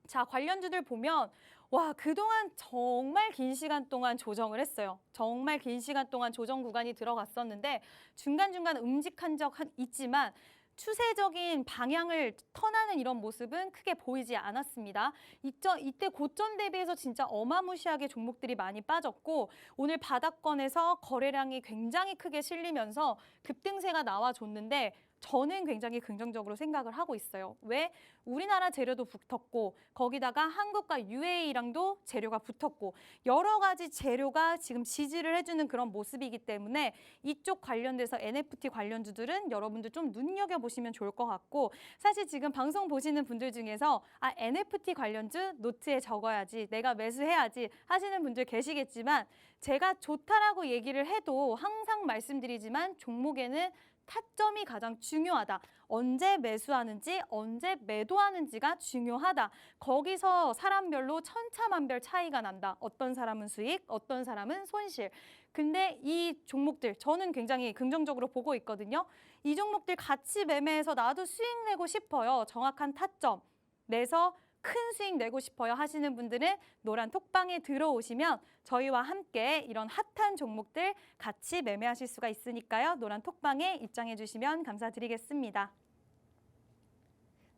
자, 관련주들 보면 와, 그동안 정말 긴 시간 동안 조정을 했어요. 정말 긴 시간 동안 조정 구간이 들어갔었는데 중간중간 음직한 적 있지만 추세적인 방향을 턴하는 이런 모습은 크게 보이지 않았습니다. 이때 고점 대비해서 진짜 어마무시하게 종목들이 많이 빠졌고 오늘 바닥권에서 거래량이 굉장히 크게 실리면서 급등세가 나와줬는데 저는 굉장히 긍정적으로 생각을 하고 있어요. 왜? 우리나라 재료도 붙었고 거기다가 한국과 UAE랑도 재료가 붙었고 여러 가지 재료가 지금 지지를 해주는 그런 모습이기 때문에 이쪽 관련돼서 NFT 관련주들은 여러분들 좀 눈여겨보시면 좋을 것 같고 사실 지금 방송 보시는 분들 중에서 NFT 관련주 노트에 적어야지 내가 매수해야지 하시는 분들 계시겠지만 제가 좋다라고 얘기를 해도 항상 말씀드리지만 종목에는 타점이 가장 중요하다. 언제 매수하는지, 언제 매도하는지가 중요하다. 거기서 사람별로 천차만별 차이가 난다. 어떤 사람은 수익, 어떤 사람은 손실. 근데 이 종목들 저는 굉장히 긍정적으로 보고 있거든요. 이 종목들 같이 매매해서 나도 수익 내고 싶어요. 정확한 타점 내서 큰 수익 내고 싶어요 하시는 분들은 노란 톡방에 들어오시면 저희와 함께 이런 핫한 종목들 같이 매매하실 수가 있으니까요. 노란 톡방에 입장해 주시면 감사드리겠습니다.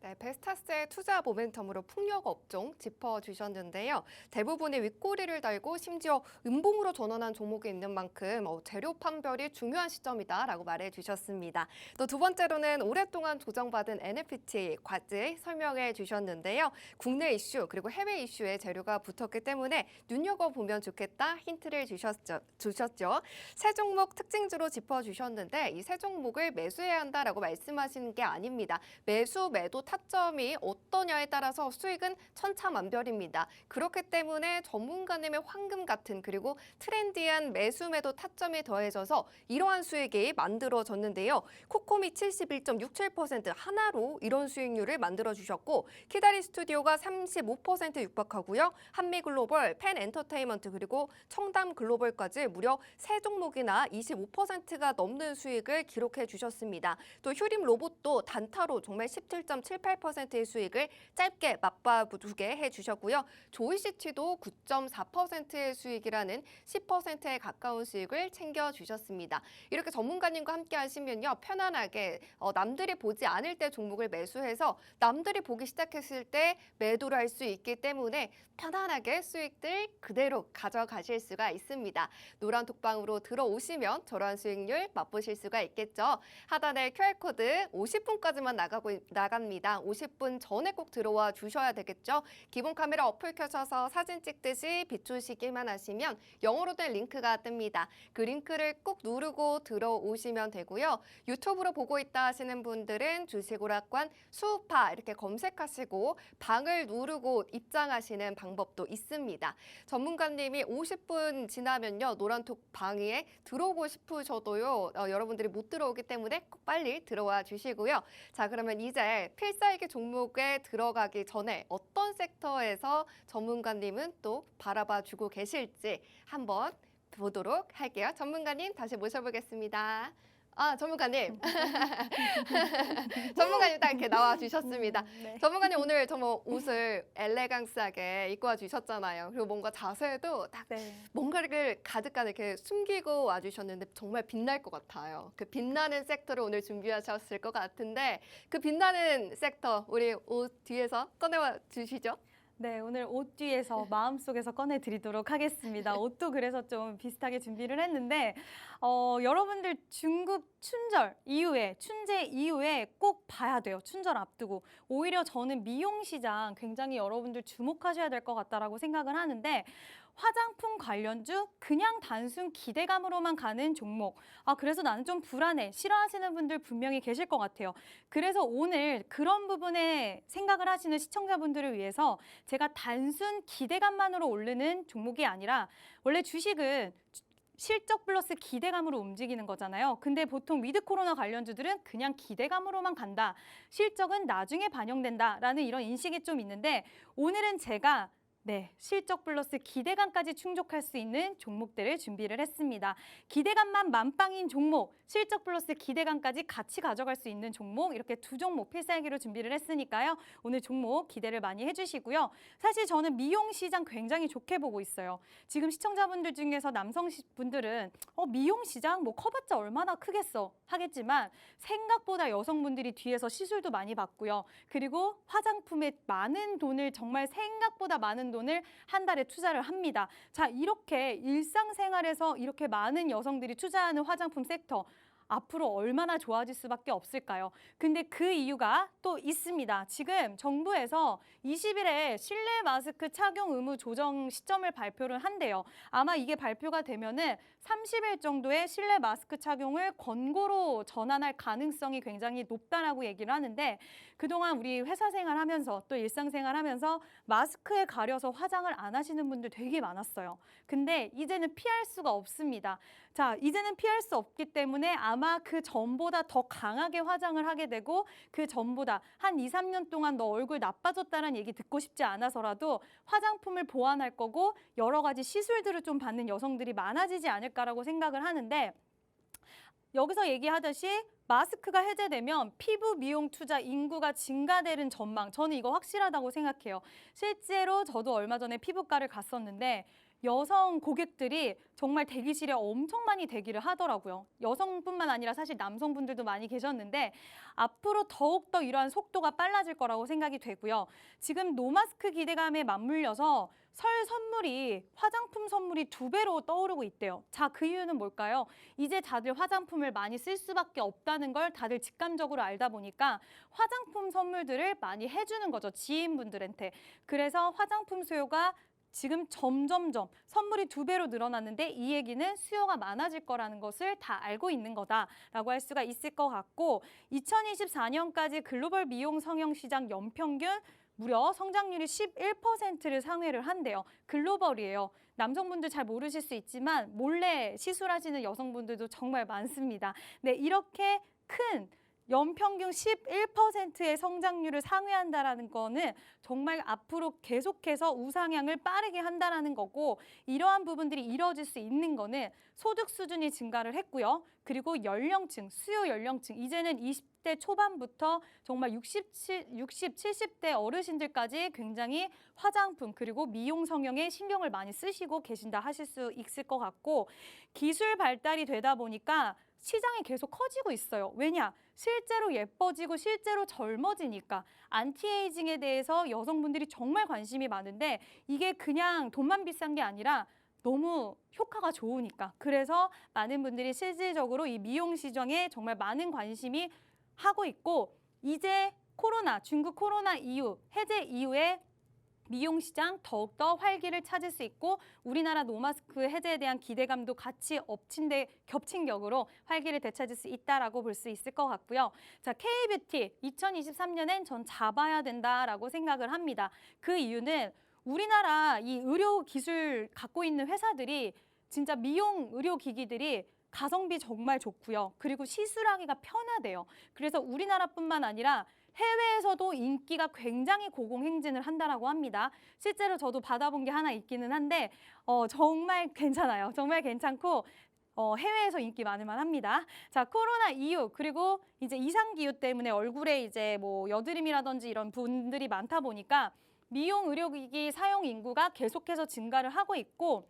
네, 베스타스의 투자 모멘텀으로 풍력 업종 짚어주셨는데요. 대부분이 윗꼬리를 달고 심지어 음봉으로 전환한 종목이 있는 만큼 재료 판별이 중요한 시점이다라고 말해주셨습니다. 또 두 번째로는 오랫동안 조정받은 NFT 과제 설명해 주셨는데요. 국내 이슈 그리고 해외 이슈에 재료가 붙었기 때문에 눈여겨보면 좋겠다 힌트를 주셨죠. 세 종목 특징주로 짚어주셨는데 이 세 종목을 매수해야 한다라고 말씀하시는 게 아닙니다. 매수, 매도, 타점이 어떠냐에 따라서 수익은 천차만별입니다. 그렇기 때문에 전문가님의 황금 같은 그리고 트렌디한 매수 매도 타점이 더해져서 이러한 수익이 만들어졌는데요. 코코미 71.67% 하나로 이런 수익률을 만들어주셨고 키다리 스튜디오가 35% 육박하고요. 한미글로벌, 펜엔터테인먼트 그리고 청담글로벌까지 무려 세 종목이나 25%가 넘는 수익을 기록해 주셨습니다. 또 휴림 로봇도 단타로 정말 17.78%의 수익을 짧게 맛봐두게 해주셨고요. 조이시티도 9.4%의 수익이라는 10%에 가까운 수익을 챙겨주셨습니다. 이렇게 전문가님과 함께 하시면요. 편안하게 남들이 보지 않을 때 종목을 매수해서 남들이 보기 시작했을 때 매도를 할 수 있기 때문에 편안하게 수익들 그대로 가져가실 수가 있습니다. 노란 톡방으로 들어오시면 저러한 수익률 맛보실 수가 있겠죠. 하단에 QR코드 50분까지만 나갑니다. 50분 전에 꼭 들어와 주셔야 되겠죠. 기본 카메라 어플 켜셔서 사진 찍듯이 비추시기만 하시면 영어로 된 링크가 뜹니다. 그 링크를 꼭 누르고 들어오시면 되고요. 유튜브로 보고 있다 하시는 분들은 주식오락관 수우파 이렇게 검색하시고 방을 누르고 입장하시는 방법도 있습니다. 전문가님이 50분 지나면요. 노란톡 방에 들어오고 싶으셔도요. 여러분들이 못 들어오기 때문에 꼭 빨리 들어와 주시고요. 자, 그러면 이제 필살기 종목에 들어가기 전에 어떤 섹터에서 전문가님은 또 바라봐 주고 계실지 한번 보도록 할게요. 전문가님 다시 모셔보겠습니다. 전문가님. 전문가님 딱 이렇게 나와 주셨습니다. 네. 전문가님 오늘 정말 옷을 엘레강스하게 입고 와 주셨잖아요. 그리고 뭔가 자세도 딱 네. 뭔가를 가득가득 이렇게 숨기고 와 주셨는데 정말 빛날 것 같아요. 그 빛나는 섹터를 오늘 준비하셨을 것 같은데 그 빛나는 섹터 우리 옷 뒤에서 꺼내와 주시죠. 네, 오늘 옷 뒤에서 마음속에서 꺼내드리도록 하겠습니다. 옷도 그래서 좀 비슷하게 준비를 했는데 여러분들 중국 춘절 이후에, 춘제 이후에 꼭 봐야 돼요. 춘절 앞두고. 오히려 저는 미용 시장 굉장히 여러분들 주목하셔야 될 것 같다라고 생각을 하는데 화장품 관련주 그냥 단순 기대감으로만 가는 종목. 그래서 나는 좀 불안해. 싫어하시는 분들 분명히 계실 것 같아요. 그래서 오늘 그런 부분에 생각을 하시는 시청자분들을 위해서 제가 단순 기대감만으로 오르는 종목이 아니라 원래 주식은 실적 플러스 기대감으로 움직이는 거잖아요. 근데 보통 위드 코로나 관련주들은 그냥 기대감으로만 간다. 실적은 나중에 반영된다라는 이런 인식이 좀 있는데 오늘은 제가 네, 실적 플러스 기대감까지 충족할 수 있는 종목들을 준비를 했습니다. 기대감만 만빵인 종목, 실적 플러스 기대감까지 같이 가져갈 수 있는 종목, 이렇게 두 종목 필살기로 준비를 했으니까요. 오늘 종목 기대를 많이 해주시고요. 사실 저는 미용 시장 굉장히 좋게 보고 있어요. 지금 시청자분들 중에서 남성분들은 미용 시장 뭐 커봤자 얼마나 크겠어 하겠지만 생각보다 여성분들이 뒤에서 시술도 많이 받고요. 그리고 화장품에 많은 돈을 정말 생각보다 많은 돈을 한 달에 투자를 합니다. 자, 이렇게 일상생활에서 이렇게 많은 여성들이 투자하는 화장품 섹터 앞으로 얼마나 좋아질 수밖에 없을까요? 근데 그 이유가 또 있습니다. 지금 정부에서 20일에 실내 마스크 착용 의무 조정 시점을 발표를 한대요. 아마 이게 발표가 되면은 30일 정도의 실내 마스크 착용을 권고로 전환할 가능성이 굉장히 높다라고 얘기를 하는데 그동안 우리 회사 생활하면서 또 일상생활 하면서 마스크에 가려서 화장을 안 하시는 분들 되게 많았어요. 근데 이제는 피할 수가 없습니다. 자, 이제는 피할 수 없기 때문에 아마 그 전보다 더 강하게 화장을 하게 되고 그 전보다 한 2, 3년 동안 너 얼굴 나빠졌다는 얘기 듣고 싶지 않아서라도 화장품을 보완할 거고 여러 가지 시술들을 좀 받는 여성들이 많아지지 않을까라고 생각을 하는데 여기서 얘기하듯이 마스크가 해제되면 피부 미용 투자 인구가 증가되는 전망, 저는 이거 확실하다고 생각해요. 실제로 저도 얼마 전에 피부과를 갔었는데 여성 고객들이 정말 대기실에 엄청 많이 대기를 하더라고요. 여성뿐만 아니라 사실 남성분들도 많이 계셨는데 앞으로 더욱더 이러한 속도가 빨라질 거라고 생각이 되고요. 지금 노마스크 기대감에 맞물려서 설 선물이 화장품 선물이 2배로 떠오르고 있대요. 자, 그 이유는 뭘까요? 이제 다들 화장품을 많이 쓸 수밖에 없다는 걸 다들 직감적으로 알다 보니까 화장품 선물들을 많이 해주는 거죠. 지인분들한테. 그래서 화장품 수요가 지금 점점점 선물이 2배로 늘어났는데 이 얘기는 수요가 많아질 거라는 것을 다 알고 있는 거다라고 할 수가 있을 것 같고 2024년까지 글로벌 미용 성형 시장 연평균 무려 성장률이 11%를 상회를 한대요. 글로벌이에요. 남성분들 잘 모르실 수 있지만 몰래 시술하시는 여성분들도 정말 많습니다. 네, 이렇게 큰 연평균 11%의 성장률을 상회한다라는 거는 정말 앞으로 계속해서 우상향을 빠르게 한다라는 거고 이러한 부분들이 이루어질 수 있는 거는 소득 수준이 증가를 했고요. 그리고 연령층, 수요 연령층, 이제는 20대 초반부터 정말 60, 70대 어르신들까지 굉장히 화장품 그리고 미용 성형에 신경을 많이 쓰시고 계신다 하실 수 있을 것 같고 기술 발달이 되다 보니까 시장이 계속 커지고 있어요. 왜냐? 실제로 예뻐지고 실제로 젊어지니까 안티에이징에 대해서 여성분들이 정말 관심이 많은데 이게 그냥 돈만 비싼 게 아니라 너무 효과가 좋으니까. 그래서 많은 분들이 실질적으로 이 미용 시장에 정말 많은 관심이 하고 있고 이제 중국 코로나 이후, 해제 이후에 미용 시장 더욱더 활기를 찾을 수 있고 우리나라 노마스크 해제에 대한 기대감도 같이 겹친 격으로 활기를 되찾을 수 있다라고 볼 수 있을 것 같고요. 자, K뷰티 2023년엔 전 잡아야 된다라고 생각을 합니다. 그 이유는 우리나라 이 의료 기술 갖고 있는 회사들이 진짜 미용 의료 기기들이 가성비 정말 좋고요. 그리고 시술하기가 편하대요. 그래서 우리나라뿐만 아니라 해외에서도 인기가 굉장히 고공행진을 한다라고 합니다. 실제로 저도 받아본 게 하나 있기는 한데 정말 괜찮아요. 정말 괜찮고 해외에서 인기 많을만 합니다. 자, 코로나 이후 그리고 이제 이상기후 때문에 얼굴에 이제 뭐 여드름이라든지 이런 분들이 많다 보니까 미용 의료기기 사용 인구가 계속해서 증가를 하고 있고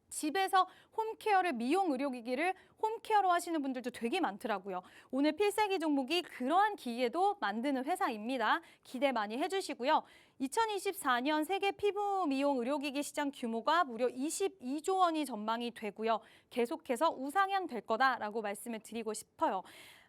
집에서 홈케어를 미용 의료기기를 홈케어로 하시는 분들도 되게 많더라고요. 오늘 필살기 종목이 그러한 기계도 만드는 회사입니다. 기대 많이 해주시고요. 2024년 세계 피부 미용 의료기기 시장 규모가 무려 22조 원이 전망이 되고요. 계속해서 우상향 될 거다라고 말씀을 드리고 싶어요.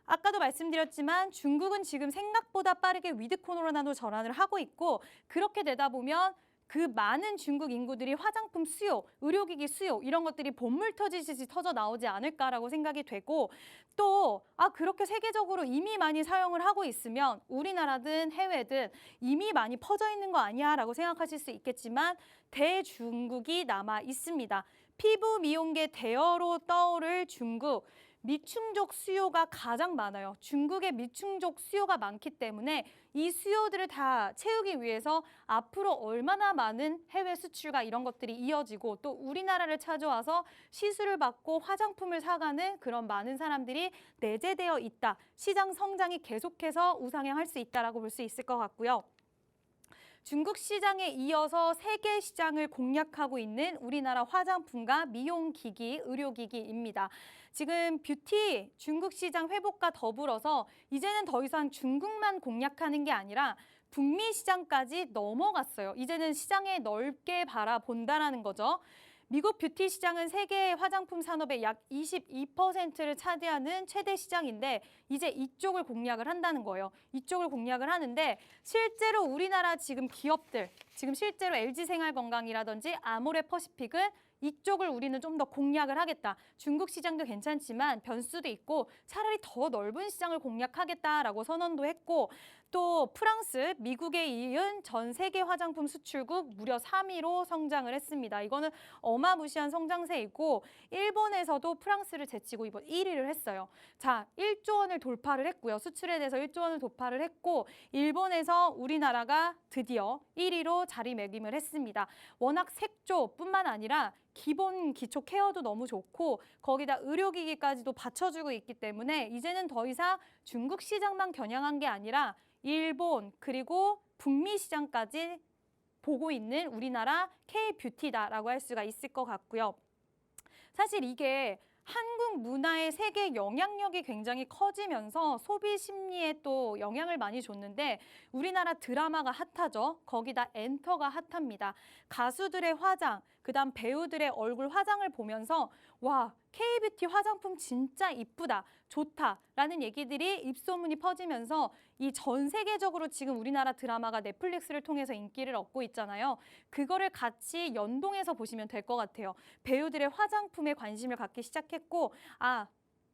아까도 말씀드렸지만 중국은 지금 생각보다 빠르게 위드 코로나로 전환을 하고 있고 그렇게 되다 보면 그 많은 중국 인구들이 화장품 수요, 의료기기 수요 이런 것들이 본물 터지듯이 터져 나오지 않을까라고 생각이 되고 또 그렇게 세계적으로 이미 많이 사용을 하고 있으면 우리나라든 해외든 이미 많이 퍼져 있는 거 아니야 라고 생각하실 수 있겠지만 대중국이 남아 있습니다. 피부 미용계 대어로 떠오를 중국. 미충족 수요가 가장 많아요. 중국의 미충족 수요가 많기 때문에 이 수요들을 다 채우기 위해서 앞으로 얼마나 많은 해외 수출과 이런 것들이 이어지고 또 우리나라를 찾아와서 시술을 받고 화장품을 사가는 그런 많은 사람들이 내재되어 있다. 시장 성장이 계속해서 우상향할 수 있다라고 볼 수 있을 것 같고요. 중국 시장에 이어서 세계 시장을 공략하고 있는 우리나라 화장품과 미용기기, 의료기기입니다. 지금 뷰티 중국 시장 회복과 더불어서 이제는 더 이상 중국만 공략하는 게 아니라 북미 시장까지 넘어갔어요. 이제는 시장에 넓게 바라본다라는 거죠. 미국 뷰티 시장은 세계 화장품 산업의 약 22%를 차지하는 최대 시장인데 이제 이쪽을 공략을 한다는 거예요. 이쪽을 공략을 하는데 실제로 우리나라 지금 기업들, 지금 실제로 LG생활건강이라든지 아모레퍼시픽은 이쪽을 우리는 좀 더 공략을 하겠다. 중국 시장도 괜찮지만 변수도 있고 차라리 더 넓은 시장을 공략하겠다라고 선언도 했고 또 프랑스, 미국에 이은 전 세계 화장품 수출국 무려 3위로 성장을 했습니다. 이거는 어마무시한 성장세이고 일본에서도 프랑스를 제치고 이번 1위를 했어요. 자, 1조 원을 돌파를 했고요. 수출에 대해서 1조 원을 돌파를 했고 일본에서 우리나라가 드디어 1위로 자리매김을 했습니다. 워낙 색조뿐만 아니라 기본 기초 케어도 너무 좋고 거기다 의료기기까지도 받쳐주고 있기 때문에 이제는 더 이상 중국 시장만 겨냥한 게 아니라 일본 그리고 북미 시장까지 보고 있는 우리나라 K-뷰티다라고 할 수가 있을 것 같고요. 사실 이게 한국 문화의 세계 영향력이 굉장히 커지면서 소비 심리에 또 영향을 많이 줬는데 우리나라 드라마가 핫하죠. 거기다 엔터가 핫합니다. 가수들의 화장, 그다음 배우들의 얼굴 화장을 보면서 와, K-뷰티 화장품 진짜 이쁘다, 좋다라는 얘기들이 입소문이 퍼지면서 이 전 세계적으로 지금 우리나라 드라마가 넷플릭스를 통해서 인기를 얻고 있잖아요. 그거를 같이 연동해서 보시면 될 것 같아요. 배우들의 화장품에 관심을 갖기 시작했고 아,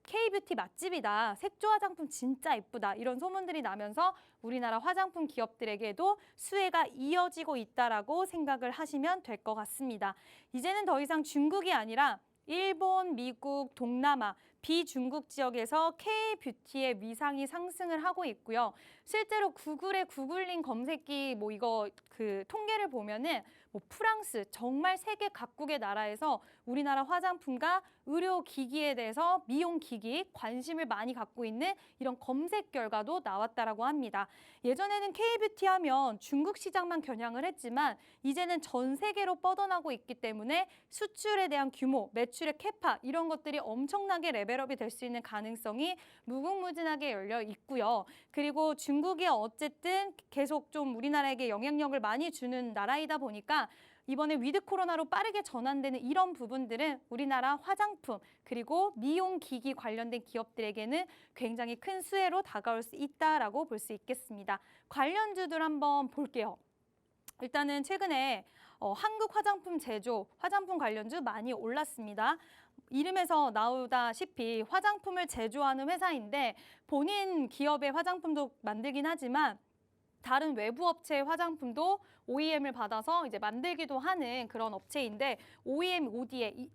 K-뷰티 맛집이다. 색조 화장품 진짜 이쁘다. 이런 소문들이 나면서 우리나라 화장품 기업들에게도 수혜가 이어지고 있다라고 생각을 하시면 될 것 같습니다. 이제는 더 이상 중국이 아니라 일본, 미국, 동남아, 비중국 지역에서 K-뷰티의 위상이 상승을 하고 있고요. 실제로 구글의 구글링 검색기 뭐 이거 그 통계를 보면은 뭐 프랑스 정말 세계 각국의 나라에서 우리나라 화장품과 의료기기에 대해서 미용기기 관심을 많이 갖고 있는 이런 검색 결과도 나왔다라고 합니다. 예전에는 K-뷰티 하면 중국 시장만 겨냥을 했지만 이제는 전 세계로 뻗어나고 있기 때문에 수출에 대한 규모, 매출의 캐파 이런 것들이 엄청나게 레벨업이 될 수 있는 가능성이 무궁무진하게 열려 있고요. 그리고 중국이 어쨌든 계속 좀 우리나라에게 영향력을 많이 주는 나라이다 보니까 이번에 위드 코로나로 빠르게 전환되는 이런 부분들은 우리나라 화장품 그리고 미용기기 관련된 기업들에게는 굉장히 큰 수혜로 다가올 수 있다라고 볼 수 있겠습니다. 관련주들 한번 볼게요. 일단은 최근에 한국 화장품 제조, 화장품 관련주 많이 올랐습니다. 이름에서 나오다시피 화장품을 제조하는 회사인데 본인 기업의 화장품도 만들긴 하지만 다른 외부 업체의 화장품도 OEM을 받아서 이제 만들기도 하는 그런 업체인데 OEM,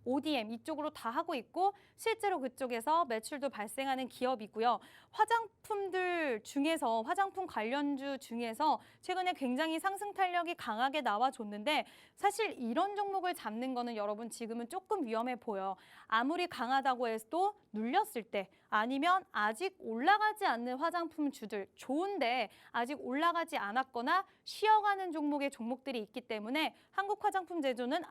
ODM 이쪽으로 다 하고 있고 실제로 그쪽에서 매출도 발생하는 기업이고요. 화장품들 중에서 화장품 관련주 중에서 최근에 굉장히 상승 탄력이 강하게 나와줬는데 사실 이런 종목을 잡는 거는 여러분 지금은 조금 위험해 보여요. 아무리 강하다고 해도 눌렸을 때 아니면 아직 올라가지 않는 화장품 주들 좋은데 아직 올라가지 않았거나 쉬어가는 종목들이 있기 때문에 한국 화장품 제조는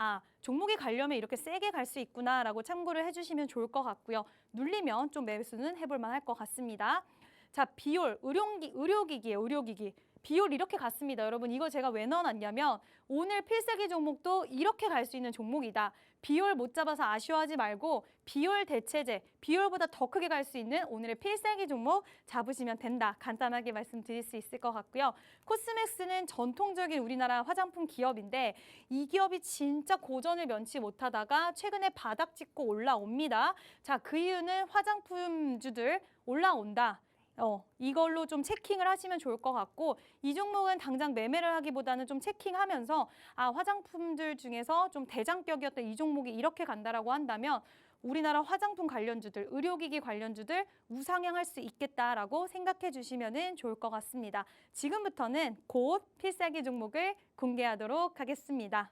종목이 가려면 이렇게 세게 갈 수 있구나라고 참고를 해주시면 좋을 것 같고요. 눌리면 좀 매수는 해볼 만할 것 같습니다. 자, 비올, 의료기기예요, 의료기기. 비올 이렇게 갔습니다. 여러분 이거 제가 왜 넣어놨냐면 오늘 필살기 종목도 이렇게 갈 수 있는 종목이다. 비올 못 잡아서 아쉬워하지 말고 비올 대체제, 비올보다 더 크게 갈 수 있는 오늘의 필살기 종목 잡으시면 된다. 간단하게 말씀드릴 수 있을 것 같고요. 코스맥스는 전통적인 우리나라 화장품 기업인데 이 기업이 진짜 고전을 면치 못하다가 최근에 바닥 찍고 올라옵니다. 자, 그 이유는 화장품주들 올라온다. 이걸로 좀 체킹을 하시면 좋을 것 같고 이 종목은 당장 매매를 하기보다는 좀 체킹하면서 화장품들 중에서 좀 대장격이었던 이 종목이 이렇게 간다라고 한다면 우리나라 화장품 관련주들, 의료기기 관련주들 우상향할 수 있겠다라고 생각해 주시면 좋을 것 같습니다. 지금부터는 곧 필살기 종목을 공개하도록 하겠습니다.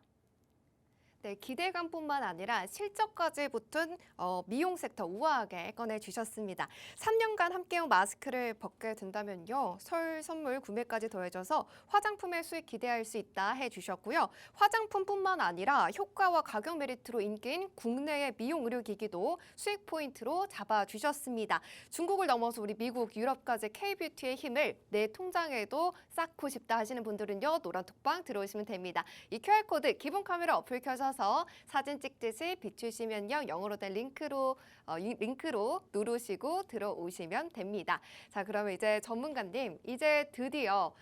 네, 기대감뿐만 아니라 실적까지 붙은 미용 섹터 우아하게 꺼내주셨습니다. 3년간 함께용 마스크를 벗게 된다면요. 설 선물 구매까지 더해져서 화장품의 수익 기대할 수 있다 해주셨고요. 화장품뿐만 아니라 효과와 가격 메리트로 인기인 국내의 미용 의료기기도 수익 포인트로 잡아주셨습니다. 중국을 넘어서 우리 미국, 유럽까지 K-뷰티의 힘을 내 통장에도 쌓고 싶다 하시는 분들은요. 노란톡방 들어오시면 됩니다. 이 QR코드 기본 카메라 어플 켜서 사진 찍듯이 비추시면요. 영어로 된 링크로 누르시고 들어오시면 됩니다. 자, 그러면 이제 전문가님, 이제 드디어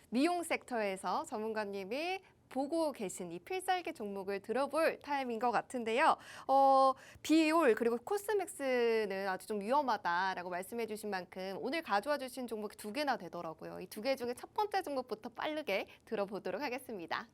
미용 섹터에서 전문가님이 보고 계신 이 필살기 종목을 들어볼 타임인 것 같은데요. 비올 그리고 코스맥스는 아주 좀 위험하다라고 말씀해 주신 만큼 오늘 가져와 주신 종목이 2개나 되더라고요. 이 2개 중에 첫 번째 종목부터 빠르게 들어보도록 하겠습니다.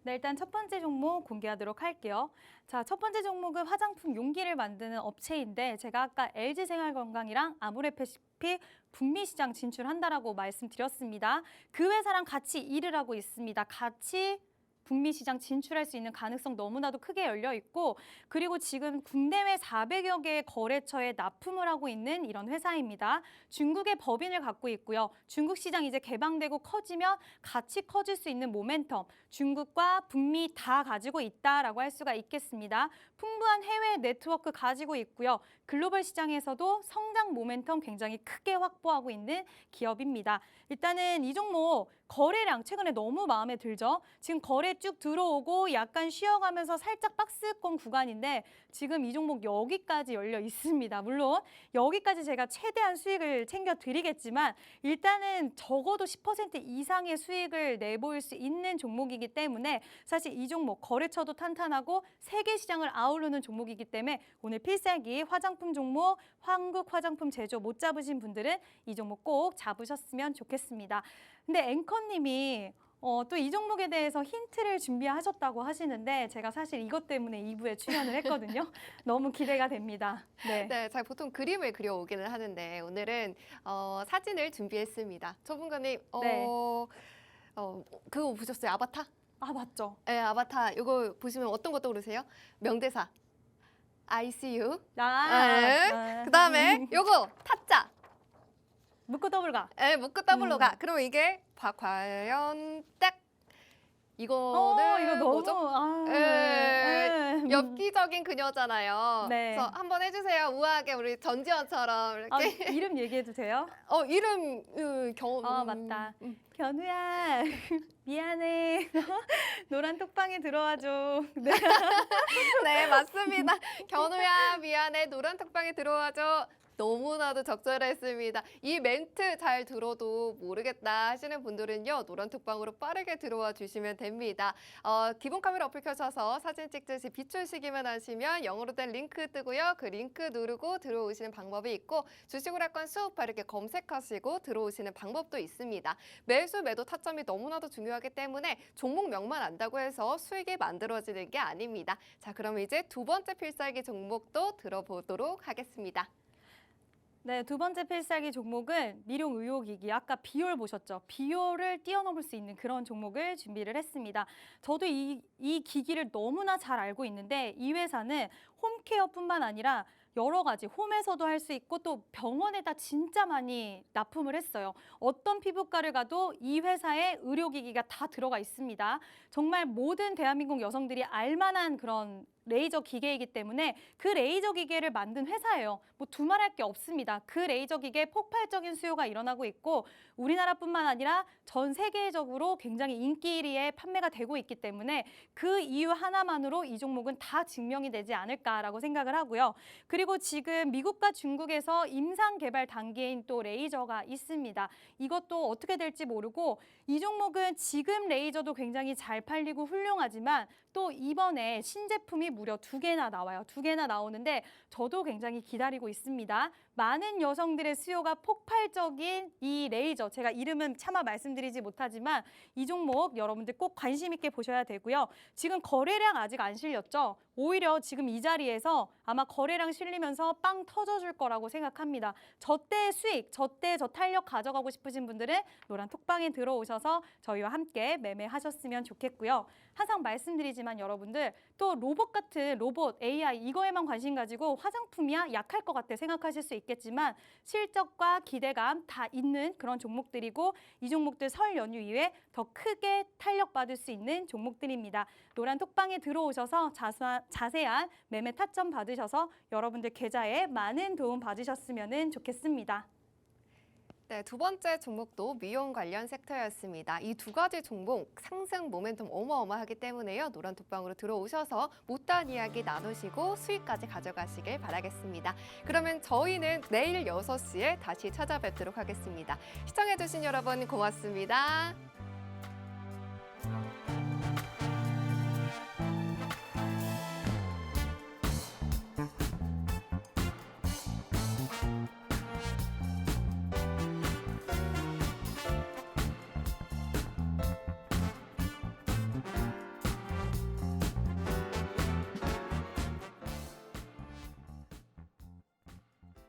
네, 일단 첫 번째 종목 공개하도록 할게요. 자, 첫 번째 종목은 화장품 용기를 만드는 업체인데 제가 아까 LG생활건강이랑 아모레퍼시픽 북미 시장 진출한다라고 말씀드렸습니다. 그 회사랑 같이 일을 하고 있습니다. 같이 북미 시장 진출할 수 있는 가능성 너무나도 크게 열려 있고 그리고 지금 국내외 400여 개의 거래처에 납품을 하고 있는 이런 회사입니다. 중국의 법인을 갖고 있고요. 중국 시장 이제 개방되고 커지면 같이 커질 수 있는 모멘텀 중국과 북미 다 가지고 있다라고 할 수가 있겠습니다. 풍부한 해외 네트워크 가지고 있고요. 글로벌 시장에서도 성장 모멘텀 굉장히 크게 확보하고 있는 기업입니다. 일단은 이 종목 거래량 최근에 너무 마음에 들죠. 지금 거래 쭉 들어오고 약간 쉬어가면서 살짝 박스권 구간인데 지금 이 종목 여기까지 열려 있습니다. 물론 여기까지 제가 최대한 수익을 챙겨드리겠지만 일단은 적어도 10% 이상의 수익을 내보일 수 있는 종목이기 때문에 사실 이 종목 거래처도 탄탄하고 세계 시장을 아우르는 종목이기 때문에 오늘 필살기 화장품 종목 한국 화장품 제조 못 잡으신 분들은 이 종목 꼭 잡으셨으면 좋겠습니다. 근데 앵커님이 또 이 종목에 대해서 힌트를 준비하셨다고 하시는데 제가 사실 이것 때문에 2부에 출연을 했거든요. 너무 기대가 됩니다. 네. 네, 제가 보통 그림을 그려오기는 하는데 오늘은 사진을 준비했습니다. 전문가님, 네. 그거 보셨어요? 아바타? 아, 맞죠. 네, 아바타. 이거 보시면 어떤 거 떠오르세요? 명대사. I see you. 네. 그다음에 요거 타짜. 묻고 더블가. 에 묶고 더블로 가. 그러면 이게 과연 딱 이거는 이거 너무 뭐죠? 엽기적인 그녀잖아요. 네. 그래서 한번 해주세요. 우아하게 우리 전지현처럼 이렇게. 이름 얘기해도 돼요? 이름 맞다. 견우야 미안해. 노란 톡방에 들어와줘. 네. 네, 맞습니다. 견우야 미안해. 노란 톡방에 들어와줘. 너무나도 적절했습니다. 이 멘트 잘 들어도 모르겠다 하시는 분들은요. 노란톡방으로 빠르게 들어와 주시면 됩니다. 기본 카메라 어플 켜셔서 사진 찍듯이 비추시기만 하시면 영어로 된 링크 뜨고요. 그 링크 누르고 들어오시는 방법이 있고 주식오락관 수우파 이렇게 검색하시고 들어오시는 방법도 있습니다. 매수, 매도 타점이 너무나도 중요하기 때문에 종목명만 안다고 해서 수익이 만들어지는 게 아닙니다. 자, 그럼 이제 두 번째 필살기 종목도 들어보도록 하겠습니다. 네, 두 번째 필살기 종목은 미용 의료기기. 아까 비올 보셨죠? 비올을 뛰어넘을 수 있는 그런 종목을 준비를 했습니다. 저도 이 기기를 너무나 잘 알고 있는데 이 회사는 홈케어뿐만 아니라 여러 가지 홈에서도 할 수 있고 또 병원에다 진짜 많이 납품을 했어요. 어떤 피부과를 가도 이 회사의 의료기기가 다 들어가 있습니다. 정말 모든 대한민국 여성들이 알만한 그런 레이저 기계이기 때문에 그 레이저 기계를 만든 회사예요. 뭐 두말할 게 없습니다. 그 레이저 기계에 폭발적인 수요가 일어나고 있고 우리나라뿐만 아니라 전 세계적으로 굉장히 인기 1위에 판매가 되고 있기 때문에 그 이유 하나만으로 이 종목은 다 증명이 되지 않을까라고 생각을 하고요. 그리고 지금 미국과 중국에서 임상 개발 단계인 또 레이저가 있습니다. 이것도 어떻게 될지 모르고 이 종목은 지금 레이저도 굉장히 잘 팔리고 훌륭하지만 또 이번에 신제품이 무려 2개나 나와요. 2개나 나오는데 저도 굉장히 기다리고 있습니다. 많은 여성들의 수요가 폭발적인 이 레이저, 제가 이름은 차마 말씀드리지 못하지만 이 종목 여러분들 꼭 관심 있게 보셔야 되고요. 지금 거래량 아직 안 실렸죠? 오히려 지금 이 자리에서 아마 거래량 실리면서 빵 터져줄 거라고 생각합니다. 저때 수익, 저때 저 탄력 가져가고 싶으신 분들은 노란 톡방에 들어오셔서 저희와 함께 매매하셨으면 좋겠고요. 항상 말씀드리지만 여러분들 또 로봇 같은 로봇, AI 이거에만 관심 가지고 화장품이야 약할 것 같아 생각하실 수 있겠지만 실적과 기대감 다 있는 그런 종목들이고 이 종목들 설 연휴 이후에 더 크게 탄력받을 수 있는 종목들입니다. 노란 톡방에 들어오셔서 자세한 매매 타점 받으셔서 여러분들 계좌에 많은 도움 받으셨으면 좋겠습니다. 네, 두 번째 종목도 미용 관련 섹터였습니다. 이 두 가지 종목 상승 모멘텀 어마어마하기 때문에요. 노란 톡방으로 들어오셔서 못다한 이야기 나누시고 수익까지 가져가시길 바라겠습니다. 그러면 저희는 내일 6시에 다시 찾아뵙도록 하겠습니다. 시청해주신 여러분 고맙습니다.